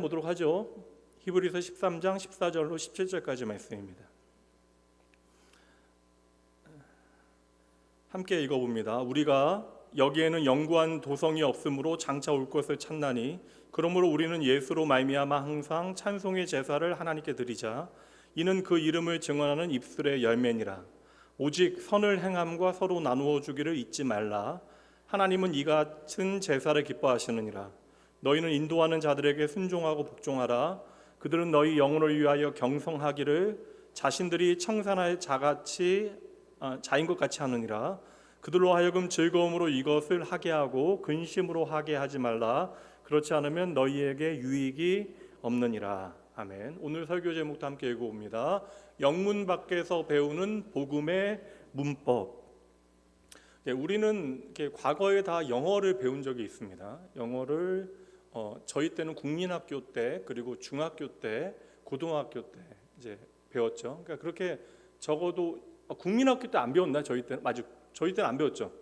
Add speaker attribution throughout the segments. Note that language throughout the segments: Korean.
Speaker 1: 보도록 하죠. 히브리서 13장 14절로 17절까지 말씀입니다. 함께 읽어봅니다. 우리가 여기에는 영구한 도성이 없으므로 장차 올 것을 찾나니 그러므로 우리는 예수로 말미암아 항상 찬송의 제사를 하나님께 드리자. 이는 그 이름을 증언하는 입술의 열매니라. 오직 선을 행함과 서로 나누어 주기를 잊지 말라. 하나님은 이 같은 제사를 기뻐하시느니라. 너희는 인도하는 자들에게 순종하고 복종하라. 그들은 너희 영혼을 위하여 경성하기를 자신들이 청산할 자인 것 같이 하느니라. 그들로 하여금 즐거움으로 이것을 하게 하고 근심으로 하게 하지 말라. 그렇지 않으면 너희에게 유익이 없느니라. 아멘. 오늘 설교 제목도 함께 읽어봅니다. 영문 밖에서 배우는 복음의 문법. 우리는 과거에 다 영어를 배운 적이 있습니다. 영어를 저희 때는 국민학교 때, 그리고 중학교 때, 고등학교 때 이제 배웠죠. 그러니까 그렇게 적어도 국민학교 때 안 배웠나? 저희 때는 맞아. 저희 때는 안 배웠죠.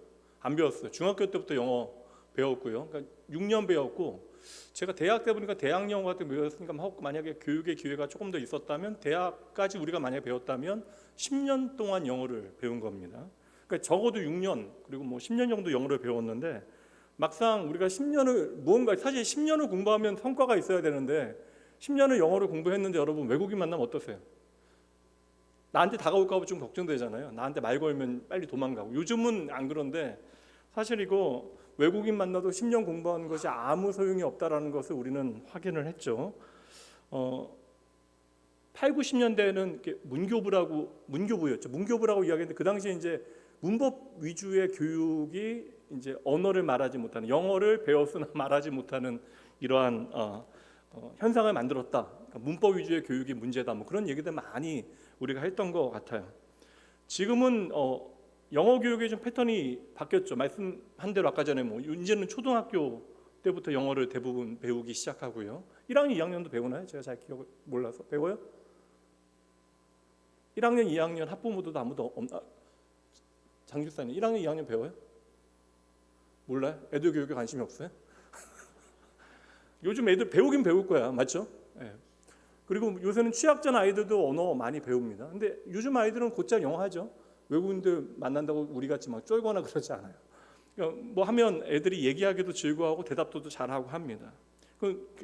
Speaker 1: 안 배웠어요. 중학교 때부터 영어 배웠고요. 그러니까 6년 배웠고, 제가 대학 때 보니까 대학 영어 같은 거 배웠으니까 만약에 교육의 기회가 조금 더 있었다면, 대학까지 우리가 만약에 배웠다면 10년 동안 영어를 배운 겁니다. 그러니까 적어도 6년 그리고 10년 정도 영어를 배웠는데, 막상 우리가 10년을 사실 10년을 공부하면 성과가 있어야 되는데 10년을 영어를 공부했는데 여러분 외국인 만나면 어떠세요? 나한테 다가올까 봐 좀 걱정되잖아요. 나한테 말 걸면 빨리 도망가고. 요즘은 안 그런데 사실 이거 외국인 만나도 10년 공부하는 것이 아무 소용이 없다라는 것을 우리는 확인을 했죠. 8, 90년대에는 문교부였죠. 문교부라고 이야기했는데 그 당시에 이제 문법 위주의 교육이 이제 언어를 말하지 못하는, 영어를 배웠으나 말하지 못하는 이러한 현상을 만들었다. 그러니까 문법 위주의 교육이 문제다. 그런 얘기들 많이 우리가 했던 것 같아요. 지금은 영어 교육의 좀 패턴이 바뀌었죠. 말씀한 대로 아까 전에 이제는 초등학교 때부터 영어를 대부분 배우기 시작하고요. 1학년, 2학년도 배우나요? 제가 잘 기억 몰라서. 배워요? 1학년, 2학년 학부모도 아무도 없나? 장길사님 1학년, 2학년 배워요? 몰라요? 애들 교육에 관심이 없어요? 요즘 애들 배우긴 배울 거야, 맞죠? 네. 그리고 요새는 취학전 아이들도 언어 많이 배웁니다. 근데 요즘 아이들은 곧잘 영어 하죠. 외국인들 만난다고 우리 같이 막 쫄거나 그러지 않아요. 그러니까 하면 애들이 얘기하기도 즐거워하고 대답도 잘하고 합니다.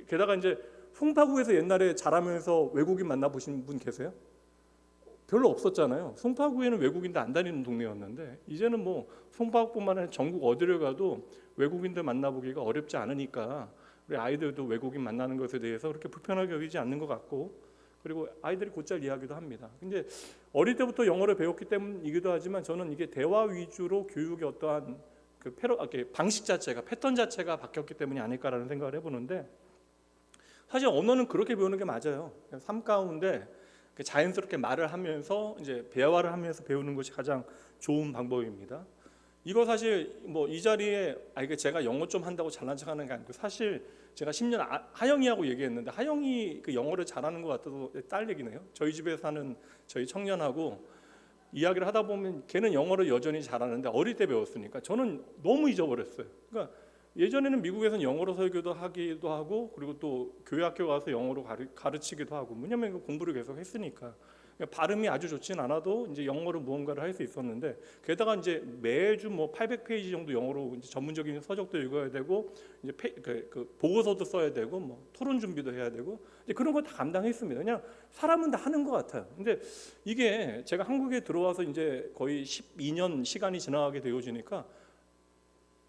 Speaker 1: 게다가 이제 송파구에서 옛날에 자라면서 외국인 만나보신 분 계세요? 별로 없었잖아요. 송파구에는 외국인들 안 다니는 동네였는데 이제는 송파구뿐만 아니라 전국 어디를 가도 외국인들 만나보기가 어렵지 않으니까 우리 아이들도 외국인 만나는 것에 대해서 그렇게 불편하게 여기지 않는 것 같고, 그리고 아이들이 곧잘 이해하기도 합니다. 근데 어릴 때부터 영어를 배웠기 때문이기도 하지만 저는 이게 대화 위주로 교육의 어떠한 방식 자체가, 패턴 자체가 바뀌었기 때문이 아닐까라는 생각을 해보는데, 사실 언어는 그렇게 배우는 게 맞아요. 삶 가운데 자연스럽게 말을 하면서 이제 대화를 하면서 배우는 것이 가장 좋은 방법입니다. 이거 사실 이 자리에 제가 영어 좀 한다고 잘난 척하는 게 아니고, 사실 제가 10년 하영이하고 얘기했는데 하영이 그 영어를 잘하는 것 같아서 딸 얘기네요. 저희 집에 사는 저희 청년하고 이야기를 하다 보면 걔는 영어를 여전히 잘하는데 어릴 때 배웠으니까 저는 너무 잊어버렸어요. 그러니까 예전에는 미국에서는 영어로 설교도 하기도 하고, 그리고 또 교회 학교 가서 영어로 가르치기도 하고, 왜냐면 공부를 계속 했으니까. 그러니까 발음이 아주 좋진 않아도 이제 영어로 무언가를 할 수 있었는데, 게다가 이제 매주 800페이지 정도 영어로 이제 전문적인 서적도 읽어야 되고, 이제 보고서도 써야 되고, 토론 준비도 해야 되고, 이제 그런 거 다 감당했습니다. 그냥 사람은 다 하는 것 같아요. 근데 이게 제가 한국에 들어와서 이제 거의 12년 시간이 지나가게 되어지니까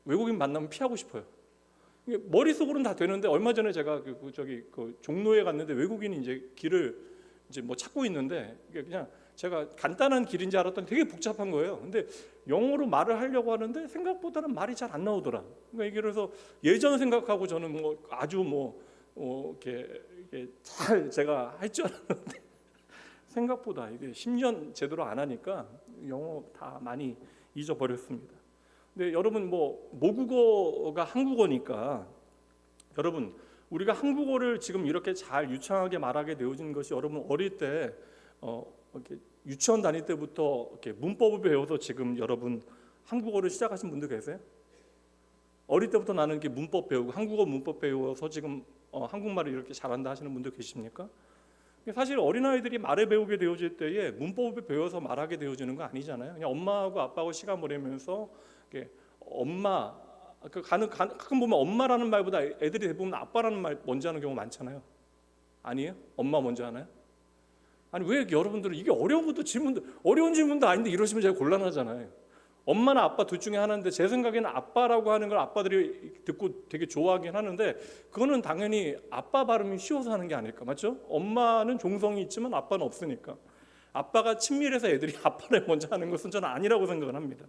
Speaker 1: 외국인 만나면 피하고 싶어요. 머릿속으로는 다 되는데, 얼마 전에 제가 종로에 갔는데 외국인이 이제 길을 이제 찾고 있는데, 그냥 제가 간단한 길인지 알았더니 되게 복잡한 거예요. 근데 영어로 말을 하려고 하는데 생각보다는 말이 잘 안 나오더라. 그러니까 그래서 예전 생각하고 저는 아주 이렇게 잘 제가 할 줄 알았는데 생각보다 이게 10년 제대로 안 하니까 영어 다 많이 잊어버렸습니다. 근데 여러분 모국어가 한국어니까, 여러분 우리가 한국어를 지금 이렇게 잘 유창하게 말하게 되어진 것이, 여러분 어릴 때 이렇게 유치원 다닐 때부터 이렇게 문법을 배워서 지금 여러분 한국어를 시작하신 분들 계세요? 어릴 때부터 나는 이렇게 문법 배우고 한국어 문법 배워서 지금 한국말을 이렇게 잘한다 하시는 분들 계십니까? 사실 어린아이들이 말을 배우게 되어질 때에 문법을 배워서 말하게 되어지는 거 아니잖아요. 그냥 엄마하고 아빠하고 시간 보내면서 엄마, 가끔 보면 엄마라는 말보다 애들이 대부분 아빠라는 말 먼저 하는 경우 많잖아요. 아니에요? 엄마 먼저 하나요? 아니 왜 여러분들은 이게 어려운 질문도 아닌데 이러시면 제가 곤란하잖아요. 엄마나 아빠 둘 중에 하나인데 제 생각에는 아빠라고 하는 걸 아빠들이 듣고 되게 좋아하긴 하는데 그거는 당연히 아빠 발음이 쉬워서 하는 게 아닐까, 맞죠? 엄마는 종성이 있지만 아빠는 없으니까 아빠가 친밀해서 애들이 아빠를 먼저 하는 것은 저는 아니라고 생각을 합니다.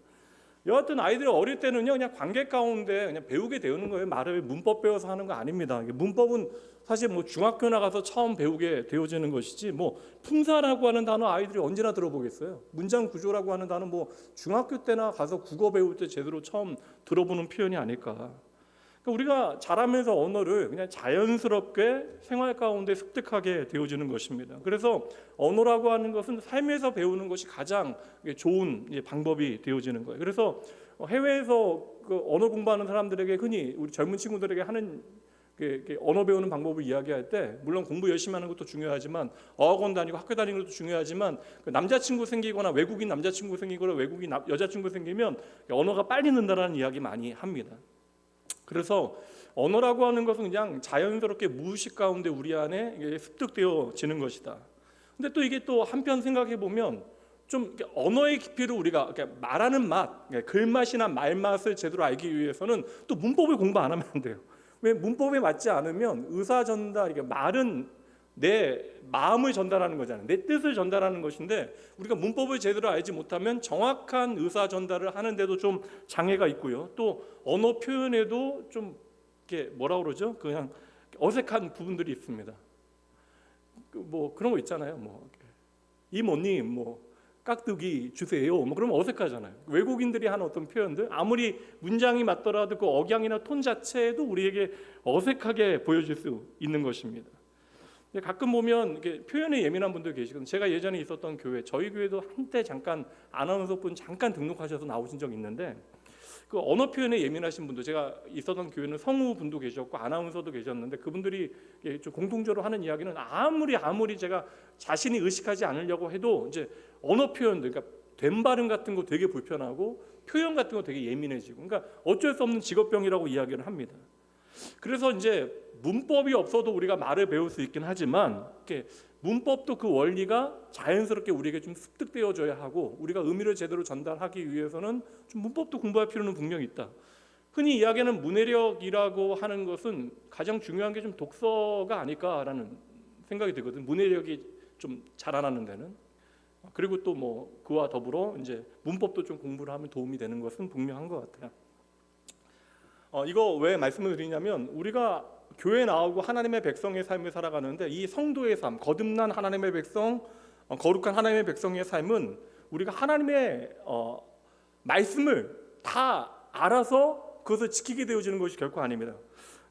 Speaker 1: 여하튼 아이들이 어릴 때는요 그냥 관계 가운데 그냥 배우게 되는 거예요. 말을 문법 배워서 하는 거 아닙니다. 문법은 사실 뭐 중학교 나가서 처음 배우게 되어지는 것이지 뭐 품사라고 하는 단어 아이들이 언제나 들어보겠어요. 문장 구조라고 하는 단어 뭐 중학교 때나 가서 국어 배울 때 제대로 처음 들어보는 표현이 아닐까. 그러니까 우리가 자라면서 언어를 그냥 자연스럽게 생활 가운데 습득하게 되어지는 것입니다. 그래서 언어라고 하는 것은 삶에서 배우는 것이 가장 좋은 방법이 되어지는 거예요. 그래서 해외에서 그 언어 공부하는 사람들에게 흔히 우리 젊은 친구들에게 하는 언어 배우는 방법을 이야기할 때 물론 공부 열심히 하는 것도 중요하지만 어학원 다니고 학교 다니는 것도 중요하지만 남자친구 생기거나 외국인 남자친구 생기거나 외국인 여자친구 생기면 언어가 빨리 는다라는 이야기 많이 합니다. 그래서 언어라고 하는 것은 그냥 자연스럽게 무의식 가운데 우리 안에 습득되어지는 것이다. 근데 또 이게 또 한편 생각해 보면 좀 언어의 깊이를 우리가 말하는 맛, 글맛이나 말맛을 제대로 알기 위해서는 또 문법을 공부 안 하면 안 돼요. 왜 문법에 맞지 않으면 의사 전달, 이게 말은 내 마음을 전달하는 거잖아요. 내 뜻을 전달하는 것인데 우리가 문법을 제대로 알지 못하면 정확한 의사 전달을 하는데도 좀 장애가 있고요. 또 언어 표현에도 좀 이렇게 뭐라 그러죠? 그냥 어색한 부분들이 있습니다. 뭐 그런 거 있잖아요. 뭐 이모님, 뭐 깍두기 주세요. 뭐 그러면 어색하잖아요. 외국인들이 하는 어떤 표현들 아무리 문장이 맞더라도 그 억양이나 톤 자체도 우리에게 어색하게 보여질 수 있는 것입니다. 가끔 보면 표현에 예민한 분들 계시거든요. 제가 예전에 있었던 교회, 저희 교회도 한때 잠깐 아나운서분 잠깐 등록하셔서 나오신 적이 있는데 그 언어 표현에 예민하신 분들, 제가 있었던 교회는 성우분도 계셨고 아나운서도 계셨는데 그분들이 좀 공통적으로 하는 이야기는 아무리 제가 자신이 의식하지 않으려고 해도 이제 언어 표현들, 그러니까 된 발음 같은 거 되게 불편하고 표현 같은 거 되게 예민해지고, 그러니까 어쩔 수 없는 직업병이라고 이야기를 합니다. 그래서 이제 문법이 없어도 우리가 말을 배울 수 있긴 하지만 문법도 그 원리가 자연스럽게 우리에게 좀 습득되어져야 하고 우리가 의미를 제대로 전달하기 위해서는 좀 문법도 공부할 필요는 분명히 있다. 흔히 이야기하는 문해력이라고 하는 것은 가장 중요한 게 좀 독서가 아닐까라는 생각이 들거든. 문해력이 좀 자라나는 데는. 그리고 또 뭐 그와 더불어 이제 문법도 좀 공부를 하면 도움이 되는 것은 분명한 것 같아요. 이거 왜 말씀을 드리냐면 우리가 교회 나오고 하나님의 백성의 삶을 살아가는데 이 성도의 삶, 거듭난 하나님의 백성, 거룩한 하나님의 백성의 삶은 우리가 하나님의 말씀을 다 알아서 그것을 지키게 되어지는 것이 결코 아닙니다.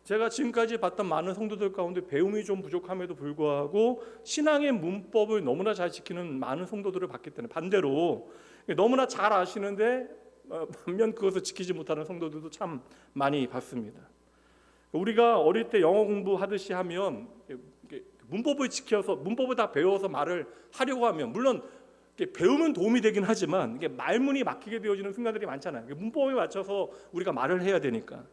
Speaker 1: 제가 지금까지 봤던 많은 성도들 가운데 배움이 좀 부족함에도 불구하고 신앙의 문법을 너무나 잘 지키는 많은 성도들을 봤기 때문에 반대로 너무나 잘 아시는데 반면 그것을 지키지 못하는 성도들도 참 많이 봤습니다. 우리가 어릴 때 영어 공부하듯이 하면 문법을 지켜서 문법을 다 배워서 말을 하려고 하면 물론 배우면 도움이 되긴 하지만 말문이 막히게 되어지는 순간들이 많잖아요. 문법에 맞춰서 우리가 말을 해야 되니까.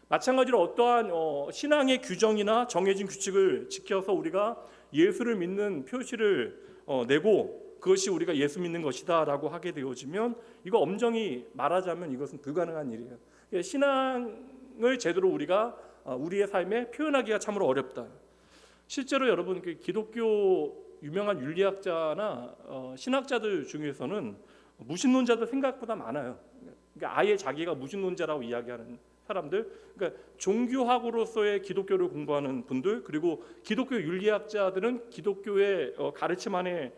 Speaker 1: 마찬가지로 어떠한 신앙의 규정이나 정해진 규칙을 지켜서 우리가 예수를 믿는 표시를 내고 그것이 우리가 예수 믿는 것이다 라고 하게 되어지면 이거 엄정히 말하자면 이것은 불가능한 일이에요. 신앙을 제대로 우리가 우리의 삶에 표현하기가 참으로 어렵다. 실제로 여러분 기독교 유명한 윤리학자나 신학자들 중에서는 무신론자도 생각보다 많아요. 그러니까 아예 자기가 무신론자라고 이야기하는 사람들, 그러니까 종교학으로서의 기독교를 공부하는 분들, 그리고 기독교 윤리학자들은 기독교의 가르침 안에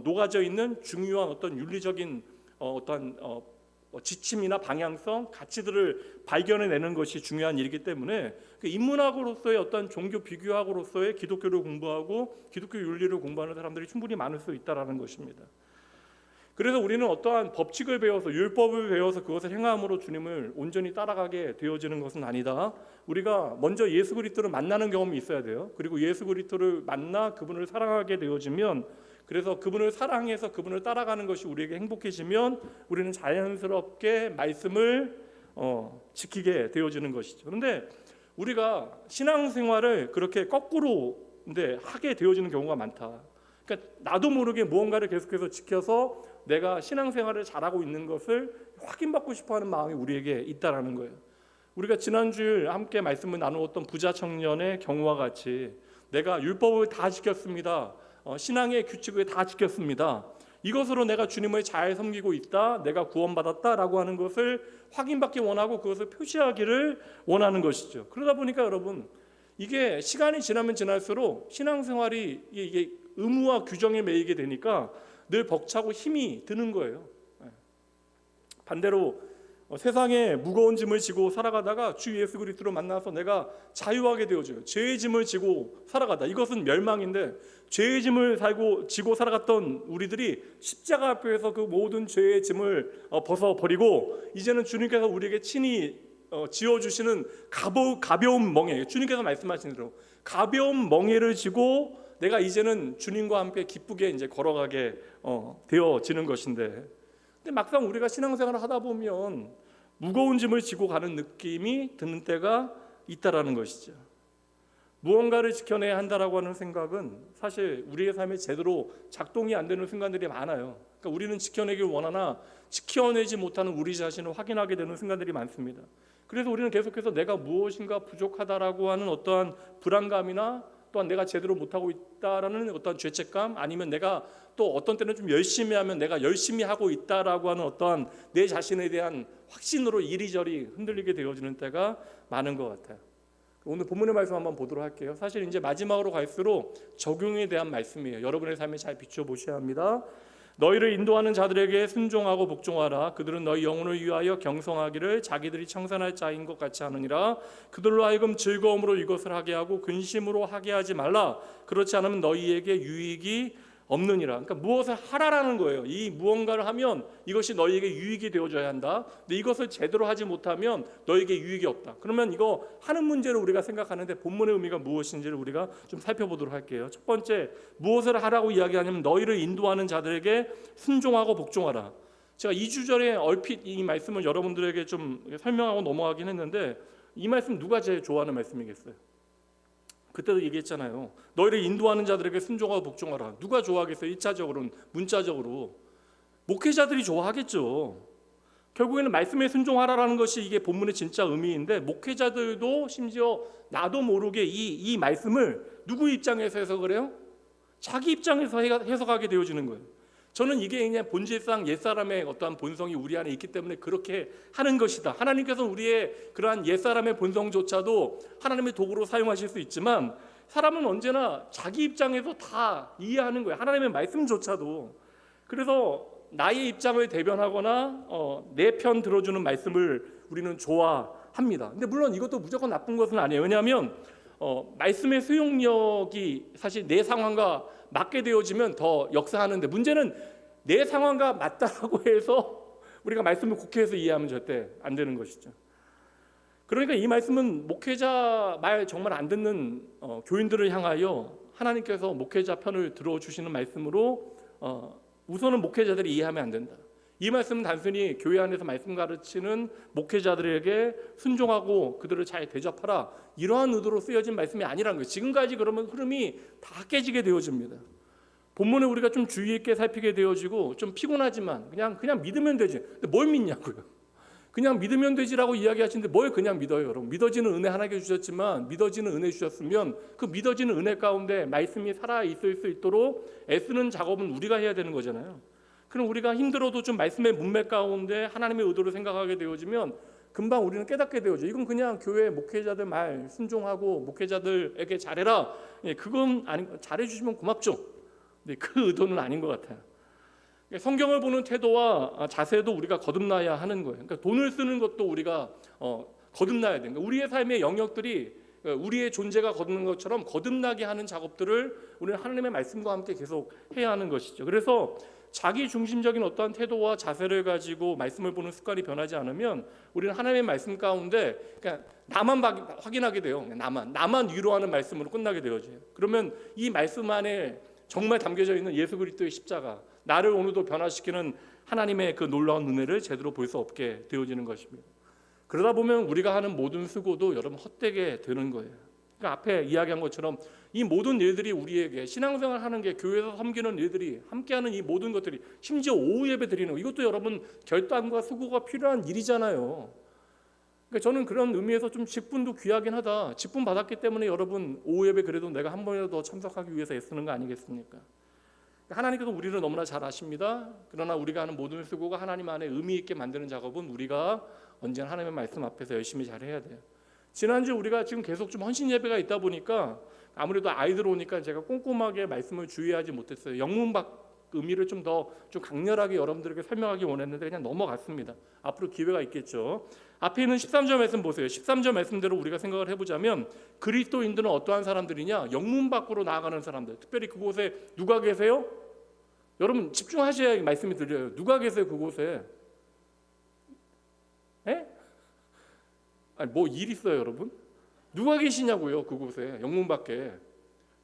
Speaker 1: 녹아져 있는 중요한 어떤 윤리적인 어떤 지침이나 방향성, 가치들을 발견해내는 것이 중요한 일이기 때문에 인문학으로서의 어떤 종교 비교학으로서의 기독교를 공부하고 기독교 윤리를 공부하는 사람들이 충분히 많을 수 있다라는 것입니다. 그래서 우리는 어떠한 법칙을 배워서 율법을 배워서 그것을 행함으로 주님을 온전히 따라가게 되어지는 것은 아니다. 우리가 먼저 예수 그리스도를 만나는 경험이 있어야 돼요. 그리고 예수 그리스도를 만나 그분을 사랑하게 되어지면, 그래서 그분을 사랑해서 그분을 따라가는 것이 우리에게 행복해지면 우리는 자연스럽게 말씀을 지키게 되어지는 것이죠. 그런데 우리가 신앙생활을 그렇게 거꾸로 하게 되어지는 경우가 많다. 그러니까 나도 모르게 무언가를 계속해서 지켜서 내가 신앙생활을 잘하고 있는 것을 확인받고 싶어하는 마음이 우리에게 있다라는 거예요. 우리가 지난주에 함께 말씀을 나누었던 부자 청년의 경우와 같이 내가 율법을 다 지켰습니다. 신앙의 규칙을 다 지켰습니다. 이것으로 내가 주님을 잘 섬기고 있다, 내가 구원받았다라고 하는 것을 확인받기 원하고 그것을 표시하기를 원하는 것이죠. 그러다 보니까 여러분, 이게 시간이 지나면 지날수록 신앙생활이 이게 의무와 규정에 매이게 되니까 늘 벅차고 힘이 드는 거예요. 반대로 세상에 무거운 짐을 지고 살아가다가 주 예수 그리스도를 만나서 내가 자유하게 되어져요. 죄의 짐을 지고 살아가다. 이것은 멸망인데, 죄의 짐을 지고 살아갔던 우리들이 십자가 앞에서 그 모든 죄의 짐을 벗어버리고 이제는 주님께서 우리에게 친히 지어주시는 가벼운 멍에, 주님께서 말씀하신 대로 가벼운 멍에를 지고 내가 이제는 주님과 함께 기쁘게 이제 걸어가게 되어지는 것인데, 근데 막상 우리가 신앙생활을 하다 보면 무거운 짐을 지고 가는 느낌이 드는 때가 있다라는 것이죠. 무언가를 지켜내야 한다라고 하는 생각은 사실 우리의 삶에 제대로 작동이 안 되는 순간들이 많아요. 그러니까 우리는 지켜내길 원하나 지켜내지 못하는 우리 자신을 확인하게 되는 순간들이 많습니다. 그래서 우리는 계속해서 내가 무엇인가 부족하다라고 하는 어떠한 불안감이나 또한 내가 제대로 못하고 있다라는 어떤 죄책감, 아니면 내가 또 어떤 때는 좀 열심히 하면 내가 열심히 하고 있다라고 하는 어떠한 내 자신에 대한 확신으로 이리저리 흔들리게 되어지는 때가 많은 것 같아요. 오늘 본문의 말씀 한번 보도록 할게요. 사실 이제 마지막으로 갈수록 적용에 대한 말씀이에요. 여러분의 삶에 잘 비춰보셔야 합니다. 너희를 인도하는 자들에게 순종하고 복종하라. 그들은 너희 영혼을 위하여 경성하기를 자기들이 청산할 자인 것 같이 하느니라. 그들로 하여금 즐거움으로 이것을 하게 하고 근심으로 하게 하지 말라. 그렇지 않으면 너희에게 유익이 없느니라. 그러니까 무엇을 하라라는 거예요. 이 무언가를 하면 이것이 너희에게 유익이 되어줘야 한다. 근데 이것을 제대로 하지 못하면 너희에게 유익이 없다. 그러면 이거 하는 문제로 우리가 생각하는데 본문의 의미가 무엇인지를 우리가 좀 살펴보도록 할게요. 첫 번째, 무엇을 하라고 이야기하냐면 너희를 인도하는 자들에게 순종하고 복종하라. 제가 2주 전에 얼핏 이 말씀을 여러분들에게 좀 설명하고 넘어가긴 했는데, 이 말씀 누가 제일 좋아하는 말씀이겠어요? 그때도 얘기했잖아요. 너희를 인도하는 자들에게 순종하고 복종하라. 누가 좋아하겠어요? 1차적으로는 문자적으로 목회자들이 좋아하겠죠. 결국에는 말씀에 순종하라라는 것이 이게 본문의 진짜 의미인데, 목회자들도 심지어 나도 모르게 이 말씀을 누구 입장에서 해석을 해요? 자기 입장에서 해석하게 되어지는 거예요. 저는 이게 그냥 본질상 옛사람의 어떠한 본성이 우리 안에 있기 때문에 그렇게 하는 것이다. 하나님께서는 우리의 그러한 옛사람의 본성조차도 하나님의 도구로 사용하실 수 있지만, 사람은 언제나 자기 입장에서 다 이해하는 거예요. 하나님의 말씀조차도. 그래서 나의 입장을 대변하거나 내 편 들어주는 말씀을 우리는 좋아합니다. 근데 물론 이것도 무조건 나쁜 것은 아니에요. 왜냐하면 말씀의 수용력이 사실 내 상황과 맞게 되어지면 더 역사하는데, 문제는 내 상황과 맞다라고 해서 우리가 말씀을 곡해해서 이해하면 절대 안 되는 것이죠. 그러니까 이 말씀은 목회자 말 정말 안 듣는 교인들을 향하여 하나님께서 목회자 편을 들어주시는 말씀으로 우선은 목회자들이 이해하면 안 된다. 이 말씀은 단순히 교회 안에서 말씀 가르치는 목회자들에게 순종하고 그들을 잘 대접하라, 이러한 의도로 쓰여진 말씀이 아니라는 거예요. 지금까지 그러면 흐름이 다 깨지게 되어집니다. 본문에 우리가 좀 주의 있게 살피게 되어지고, 좀 피곤하지만 그냥 믿으면 되지. 근데 뭘 믿냐고요? 그냥 믿으면 되지라고 이야기하시는데 뭘 그냥 믿어요, 여러분? 믿어지는 은혜 하나님께 주셨지만, 믿어지는 은혜 주셨으면 그 믿어지는 은혜 가운데 말씀이 살아 있을 수 있도록 애쓰는 작업은 우리가 해야 되는 거잖아요. 그럼 우리가 힘들어도 좀 말씀의 문맥 가운데 하나님의 의도를 생각하게 되어지면 금방 우리는 깨닫게 되어져. 이건 그냥 교회 목회자들 말 순종하고 목회자들에게 잘해라. 그건 아니, 잘해주시면 고맙죠. 근데 그 의도는 아닌 것 같아요. 성경을 보는 태도와 자세도 우리가 거듭나야 하는 거예요. 그러니까 돈을 쓰는 것도 우리가 거듭나야 돼요. 그러니까 우리의 삶의 영역들이 우리의 존재가 거듭는 것처럼 거듭나게 하는 작업들을 우리는 하나님의 말씀과 함께 계속 해야 하는 것이죠. 그래서 자기 중심적인 어떠한 태도와 자세를 가지고 말씀을 보는 습관이 변하지 않으면 우리는 하나님의 말씀 가운데 그냥 나만 확인하게 돼요. 나만 위로하는 말씀으로 끝나게 되어져요. 그러면 이 말씀 안에 정말 담겨져 있는 예수 그리스도의 십자가, 나를 오늘도 변화시키는 하나님의 그 놀라운 은혜를 제대로 볼 수 없게 되어지는 것입니다. 그러다 보면 우리가 하는 모든 수고도 여러분 헛되게 되는 거예요. 그러니까 앞에 이야기한 것처럼 이 모든 일들이 우리에게 신앙생활 하는 게, 교회에서 섬기는 일들이, 함께하는 이 모든 것들이, 심지어 오후 예배 드리는 거, 이것도 여러분 결단과 수고가 필요한 일이잖아요. 그러니까 저는 그런 의미에서 좀 직분도 귀하긴 하다. 직분 받았기 때문에 여러분 오후 예배 그래도 내가 한 번이라도 더 참석하기 위해서 애쓰는 거 아니겠습니까? 하나님께서 우리를 너무나 잘 아십니다. 그러나 우리가 하는 모든 수고가 하나님 안에 의미 있게 만드는 작업은 우리가 언제나 하나님의 말씀 앞에서 열심히 잘해야 돼요. 지난주 우리가 지금 계속 좀 헌신 예배가 있다 보니까 아무래도 아이들 오니까 제가 꼼꼼하게 말씀을 주의하지 못했어요. 영문박 의미를 좀 더 강렬하게 여러분들에게 설명하기 원했는데 그냥 넘어갔습니다. 앞으로 기회가 있겠죠. 앞에 있는 13절 말씀 보세요. 13절 말씀대로 우리가 생각을 해보자면 그리스도인들은 어떠한 사람들이냐? 영문 밖으로 나아가는 사람들. 특별히 그곳에 누가 계세요? 여러분 집중하셔야 말씀이 들려요. 누가 계세요 그곳에? 에? 아니 뭐 일 있어요 여러분? 누가 계시냐고요 그곳에, 영문 밖에.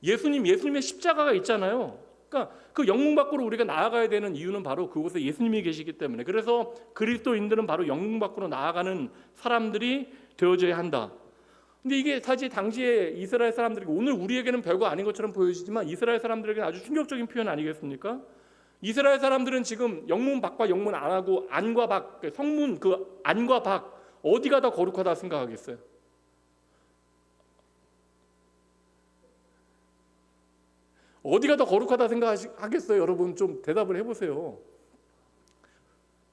Speaker 1: 예수님의 십자가가 있잖아요. 그러니까 그 영문 밖으로 우리가 나아가야 되는 이유는 바로 그곳에 예수님이 계시기 때문에. 그래서 그리스도인들은 바로 영문 밖으로 나아가는 사람들이 되어져야 한다. 근데 이게 사실 당시에 이스라엘 사람들이, 오늘 우리에게는 별거 아닌 것처럼 보여지지만 이스라엘 사람들에게는 아주 충격적인 표현 아니겠습니까? 이스라엘 사람들은 지금 영문 밖과 영문 안하고 안과 밖, 성문 그 안과 밖 어디가 더 거룩하다 생각하겠어요? 어디가 더 거룩하다 생각하겠어요? 여러분 좀 대답을 해보세요.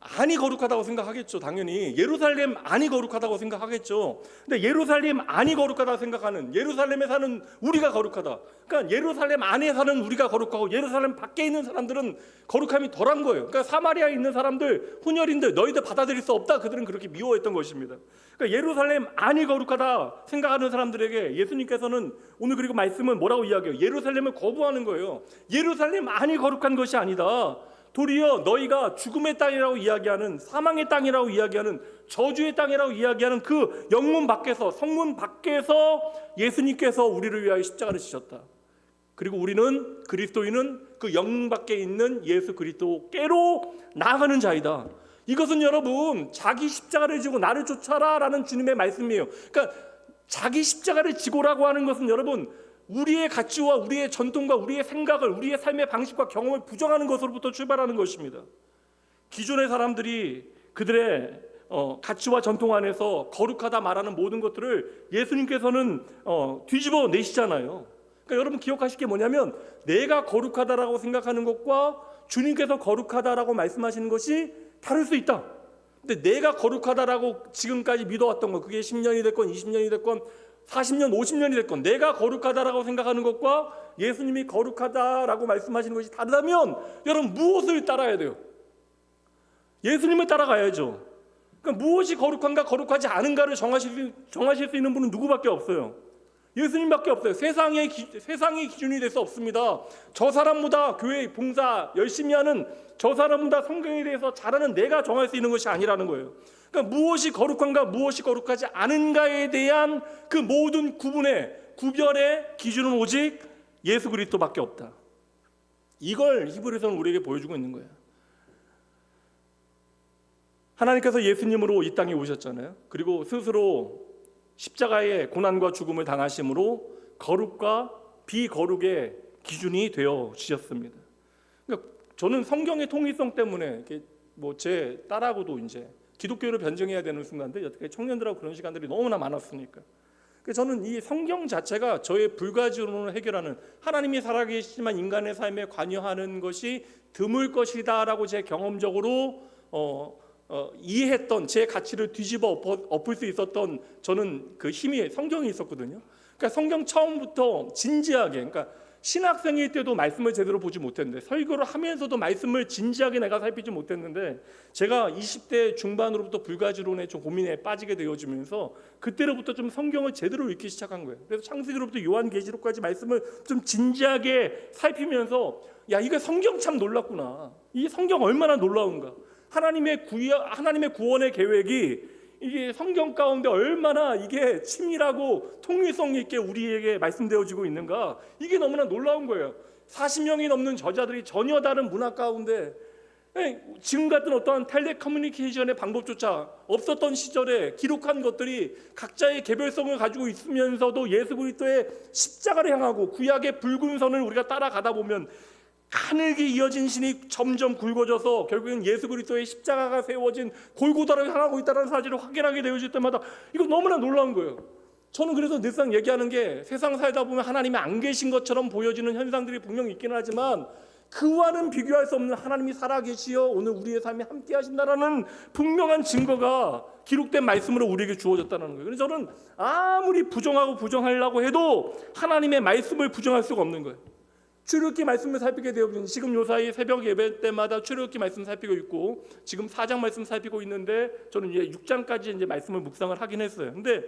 Speaker 1: 안이 거룩하다고 생각하겠죠. 당연히 예루살렘 안이 거룩하다고 생각하겠죠. 근데 예루살렘 안이 거룩하다고 생각하는, 예루살렘에 사는 우리가 거룩하다. 그러니까 예루살렘 안에 사는 우리가 거룩하고 예루살렘 밖에 있는 사람들은 거룩함이 덜한 거예요. 그러니까 사마리아에 있는 사람들, 혼혈인들, 너희들 받아들일 수 없다. 그들은 그렇게 미워했던 것입니다. 그러니까 예루살렘 안이 거룩하다 생각하는 사람들에게 예수님께서는 오늘 그리고 말씀은 뭐라고 이야기해요? 예루살렘을 거부하는 거예요. 예루살렘 안이 거룩한 것이 아니다. 도리어 너희가 죽음의 땅이라고 이야기하는, 사망의 땅이라고 이야기하는, 저주의 땅이라고 이야기하는 그 영문 밖에서, 성문 밖에서 예수님께서 우리를 위하여 십자가를 지셨다. 그리고 우리는, 그리스도인은 그 영문 밖에 있는 예수 그리스도께로 나아가는 자이다. 이것은 여러분 자기 십자가를 지고 나를 쫓아라라는 주님의 말씀이에요. 그러니까 자기 십자가를 지고라고 하는 것은 여러분 우리의 가치와 우리의 전통과 우리의 생각을, 우리의 삶의 방식과 경험을 부정하는 것으로부터 출발하는 것입니다. 기존의 사람들이 그들의 가치와 전통 안에서 거룩하다 말하는 모든 것들을 예수님께서는 뒤집어 내시잖아요. 그러니까 여러분 기억하실 게 뭐냐면 내가 거룩하다라고 생각하는 것과 주님께서 거룩하다라고 말씀하시는 것이 다를 수 있다. 근데 내가 거룩하다라고 지금까지 믿어왔던 것, 그게 10년이 됐건 20년이 됐건 40년, 50년이 됐건 내가 거룩하다라고 생각하는 것과 예수님이 거룩하다라고 말씀하시는 것이 다르다면 여러분 무엇을 따라야 돼요? 예수님을 따라가야죠. 그러니까 무엇이 거룩한가 거룩하지 않은가를 정하실 수 있는 분은 누구밖에 없어요. 예수님밖에 없어요. 세상의 기준이 될 수 없습니다. 저 사람보다 교회 봉사 열심히 하는, 저 사람보다 성경에 대해서 잘하는 내가 정할 수 있는 것이 아니라는 거예요. 그러니까 무엇이 거룩한가 무엇이 거룩하지 않은가에 대한 그 모든 구별의 기준은 오직 예수 그리스도밖에 없다. 이걸 히브리서는 우리에게 보여주고 있는 거예요. 하나님께서 예수님으로 이 땅에 오셨잖아요. 그리고 스스로 십자가의 고난과 죽음을 당하심으로 거룩과 비거룩의 기준이 되어 주셨습니다. 그러니까 저는 성경의 통일성 때문에 제 딸하고도 이제 기독교를 변증해야 되는 순간들, 여태까지 청년들하고 그런 시간들이 너무나 많았으니까. 그래서 저는 이 성경 자체가 저의 불가지론을 해결하는, 하나님이 살아계시지만 인간의 삶에 관여하는 것이 드물 것이다라고 제 경험적으로 이해했던, 제 가치를 뒤집어 엎을 수 있었던 저는 그 힘이 성경이 있었거든요. 그러니까 성경 처음부터 진지하게, 그러니까 신학생일 때도 말씀을 제대로 보지 못했는데, 설교를 하면서도 말씀을 진지하게 내가 살피지 못했는데, 제가 20대 중반으로부터 불가지론에 좀 고민에 빠지게 되어지면서 그때로부터 좀 성경을 제대로 읽기 시작한 거예요. 그래서 창세기로부터 요한계시록까지 말씀을 좀 진지하게 살피면서 야, 이게 성경 참 놀랍구나. 이 성경 얼마나 놀라운가. 하나님의 구원의 계획이 이게 성경 가운데 얼마나 이게 치밀하고 통일성 있게 우리에게 말씀되어지고 있는가. 이게 너무나 놀라운 거예요. 40명이 넘는 저자들이 전혀 다른 문화 가운데 지금 같은 어떠한 텔레커뮤니케이션의 방법조차 없었던 시절에 기록한 것들이 각자의 개별성을 가지고 있으면서도 예수 그리스도의 십자가를 향하고 구약의 붉은 선을 우리가 따라가다 보면 가늘게 이어진 신이 점점 굵어져서 결국엔 예수 그리스도의 십자가가 세워진 골고다를 향하고 있다는 사실을 확인하게 되어질 때마다 이거 너무나 놀라운 거예요. 저는 그래서 늘상 얘기하는 게 세상 살다 보면 하나님이 안 계신 것처럼 보여지는 현상들이 분명히 있기는 하지만 그와는 비교할 수 없는 하나님이 살아계시어 오늘 우리의 삶에 함께 하신다라는 분명한 증거가 기록된 말씀으로 우리에게 주어졌다는 거예요. 그래서 저는 아무리 부정하려고 해도 하나님의 말씀을 부정할 수가 없는 거예요. 출애굽기 말씀을 살피게 되어진 지금 요 사이 새벽 예배 때마다 출애굽기 말씀 살피고 있고 지금 4장 말씀 살피고 있는데 저는 이제 6장까지 이제 말씀을 묵상을 하긴 했어요. 근데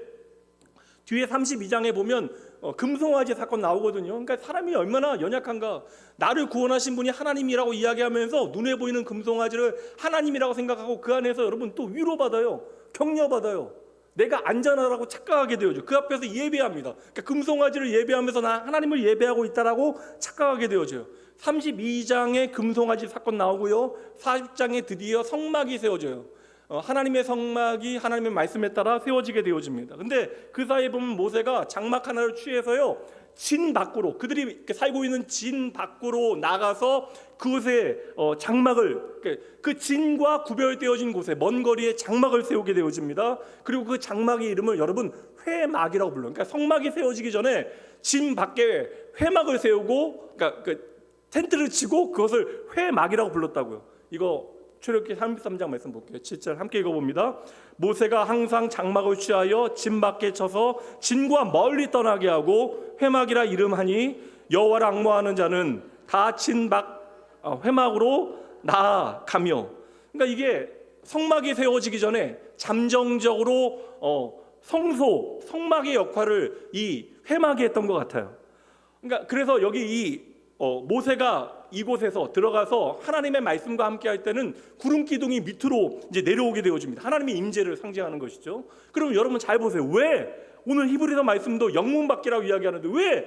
Speaker 1: 뒤에 32장에 보면 금송아지 사건 나오거든요. 그러니까 사람이 얼마나 연약한가. 나를 구원하신 분이 하나님이라고 이야기하면서 눈에 보이는 금송아지를 하나님이라고 생각하고 그 안에서 여러분 또 위로받아요. 격려받아요. 내가 안전하다고 착각하게 되어져. 그 앞에서 예배합니다. 그러니까 금송아지를 예배하면서 나 하나님을 예배하고 있다라고 착각하게 되어져요. 32장에 금송아지 사건 나오고요. 40장에 드디어 성막이 세워져요. 하나님의 성막이 하나님의 말씀에 따라 세워지게 되어집니다. 근데 그 사이에 보면 모세가 장막 하나를 취해서요, 진 밖으로, 그들이 살고 있는 진 밖으로 나가서 그곳에 장막을, 그 진과 구별되어진 곳에 먼 거리에 장막을 세우게 되어집니다. 그리고 그 장막의 이름을 여러분 회막이라고 불러요. 그러니까 성막이 세워지기 전에 진 밖에 회막을 세우고, 그러니까 그 텐트를 치고 그것을 회막이라고 불렀다고요. 이거 출애굽기 33장 말씀 볼게요. 7절 함께 읽어봅니다. 모세가 항상 장막을 취하여 진 밖에 쳐서 진과 멀리 떠나게 하고 회막이라 이름하니 여호와를 앙모하는 자는 다 진 회막으로 나아가며. 그러니까 이게 성막이 세워지기 전에 잠정적으로 성막의 역할을 이 회막이 했던 것 같아요. 그러니까 그래서 여기 모세가 이곳에서 들어가서 하나님의 말씀과 함께 할 때는 구름 기둥이 밑으로 이제 내려오게 되어집니다. 하나님의 임재를 상징하는 것이죠. 그럼 여러분 잘 보세요. 왜 오늘 히브리서 말씀도 영문밖이라고 이야기하는데 왜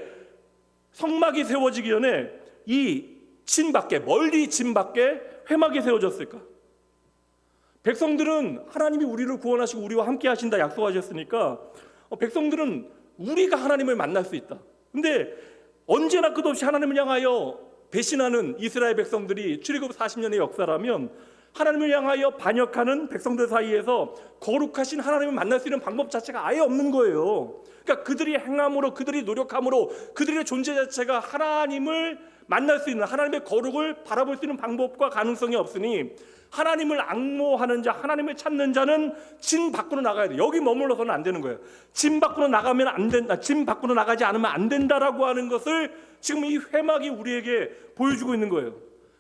Speaker 1: 성막이 세워지기 전에 이 진 밖에, 멀리 진 밖에 회막이 세워졌을까? 백성들은 하나님이 우리를 구원하시고 우리와 함께 하신다 약속하셨으니까 백성들은 우리가 하나님을 만날 수 있다. 근데 언제나 끝없이 하나님을 향하여 배신하는 이스라엘 백성들이 출애굽 40년의 역사라면 하나님을 향하여 반역하는 백성들 사이에서 거룩하신 하나님을 만날 수 있는 방법 자체가 아예 없는 거예요. 그러니까 그들이 행함으로, 그들이 노력함으로 그들의 존재 자체가 하나님을 만날 수 있는, 하나님의 거룩을 바라볼 수 있는 방법과 가능성이 없으니 하나님을 앙모하는 자, 하나님을 찾는 자는 진 밖으로 나가야 돼. 여기 머물러서는 안 되는 거예요. 진 밖으로 나가면 안 된다. 진 밖으로 나가지 않으면 안 된다라고 하는 것을 지금 이 회막이 우리에게 보여주고 있는 거예요.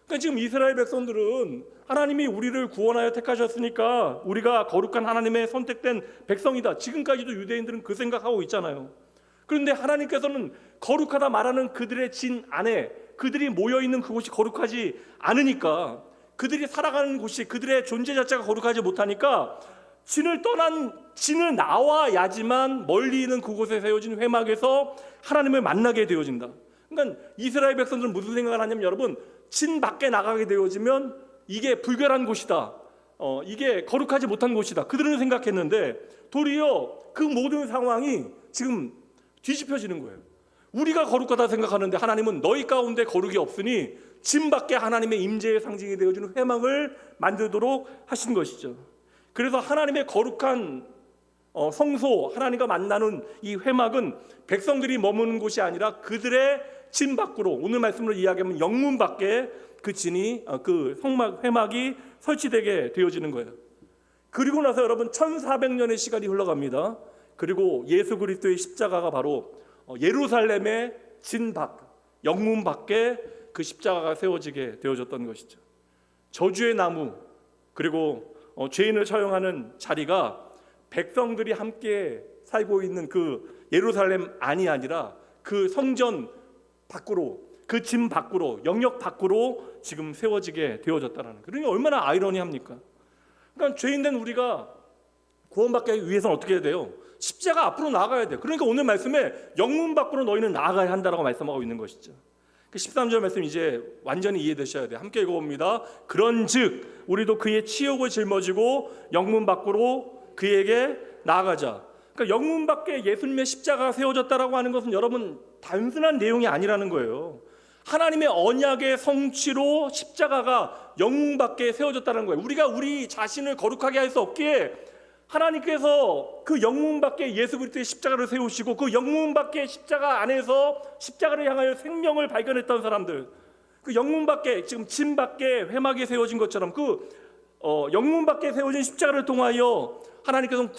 Speaker 1: 그러니까 지금 이스라엘 백성들은 하나님이 우리를 구원하여 택하셨으니까 우리가 거룩한 하나님의 선택된 백성이다. 지금까지도 유대인들은 그 생각하고 있잖아요. 그런데 하나님께서는 거룩하다 말하는 그들의 진 안에 그들이 모여있는 그곳이 거룩하지 않으니까, 그들이 살아가는 곳이, 그들의 존재 자체가 거룩하지 못하니까 진을 나와야지만 멀리 있는 그곳에 세워진 회막에서 하나님을 만나게 되어진다. 그러니까 이스라엘 백성들은 무슨 생각을 하냐면 여러분, 진 밖에 나가게 되어지면 이게 불결한 곳이다, 이게 거룩하지 못한 곳이다, 그들은 생각했는데 도리어 그 모든 상황이 지금 뒤집혀지는 거예요. 우리가 거룩하다 생각하는데 하나님은 너희 가운데 거룩이 없으니 진 밖에 하나님의 임재의 상징이 되어주는 회막을 만들도록 하신 것이죠. 그래서 하나님의 거룩한 성소, 하나님과 만나는 이 회막은 백성들이 머무는 곳이 아니라 그들의 진 밖으로, 오늘 말씀으로 이야기하면 영문 밖에 그 진이, 그 성막, 회막이 설치되게 되어지는 거예요. 그리고 나서 여러분 1400년의 시간이 흘러갑니다. 그리고 예수 그리스도의 십자가가 바로 예루살렘의 진 밖, 영문 밖에 그 십자가가 세워지게 되어졌던 것이죠. 저주의 나무, 그리고 죄인을 처형하는 자리가 백성들이 함께 살고 있는 그 예루살렘 안이 아니라 그 성전 밖으로, 그 짐 밖으로, 영역 밖으로 지금 세워지게 되어졌다는 거예요. 그러니까 얼마나 아이러니합니까? 그러니까 죄인된 우리가 구원받기 위해서는 어떻게 해야 돼요? 십자가 앞으로 나아가야 돼요. 그러니까 오늘 말씀에 영문 밖으로 너희는 나아가야 한다라고 말씀하고 있는 것이죠. 13절 말씀 이제 완전히 이해되셔야 돼요. 함께 읽어봅니다. 그런즉 우리도 그의 치욕을 짊어지고 영문 밖으로 그에게 나아가자. 그러니까 영문 밖에 예수님의 십자가가 세워졌다라고 하는 것은 여러분 단순한 내용이 아니라는 거예요. 하나님의 언약의 성취로 십자가가 영문 밖에 세워졌다는 거예요. 우리가 우리 자신을 거룩하게 할 수 없기에 하나님께서 그 영문 밖에 예수 그리스도의 십자가를 세우시고 그 영문 밖에 십자가 안에서 십자가를 향하여 생명을 발견했던 사람들, 그 영문 밖에 지금 짐 밖에 회막이 세워진 것처럼 그 영문 밖에 세워진 십자가를 통하여 하나님께서는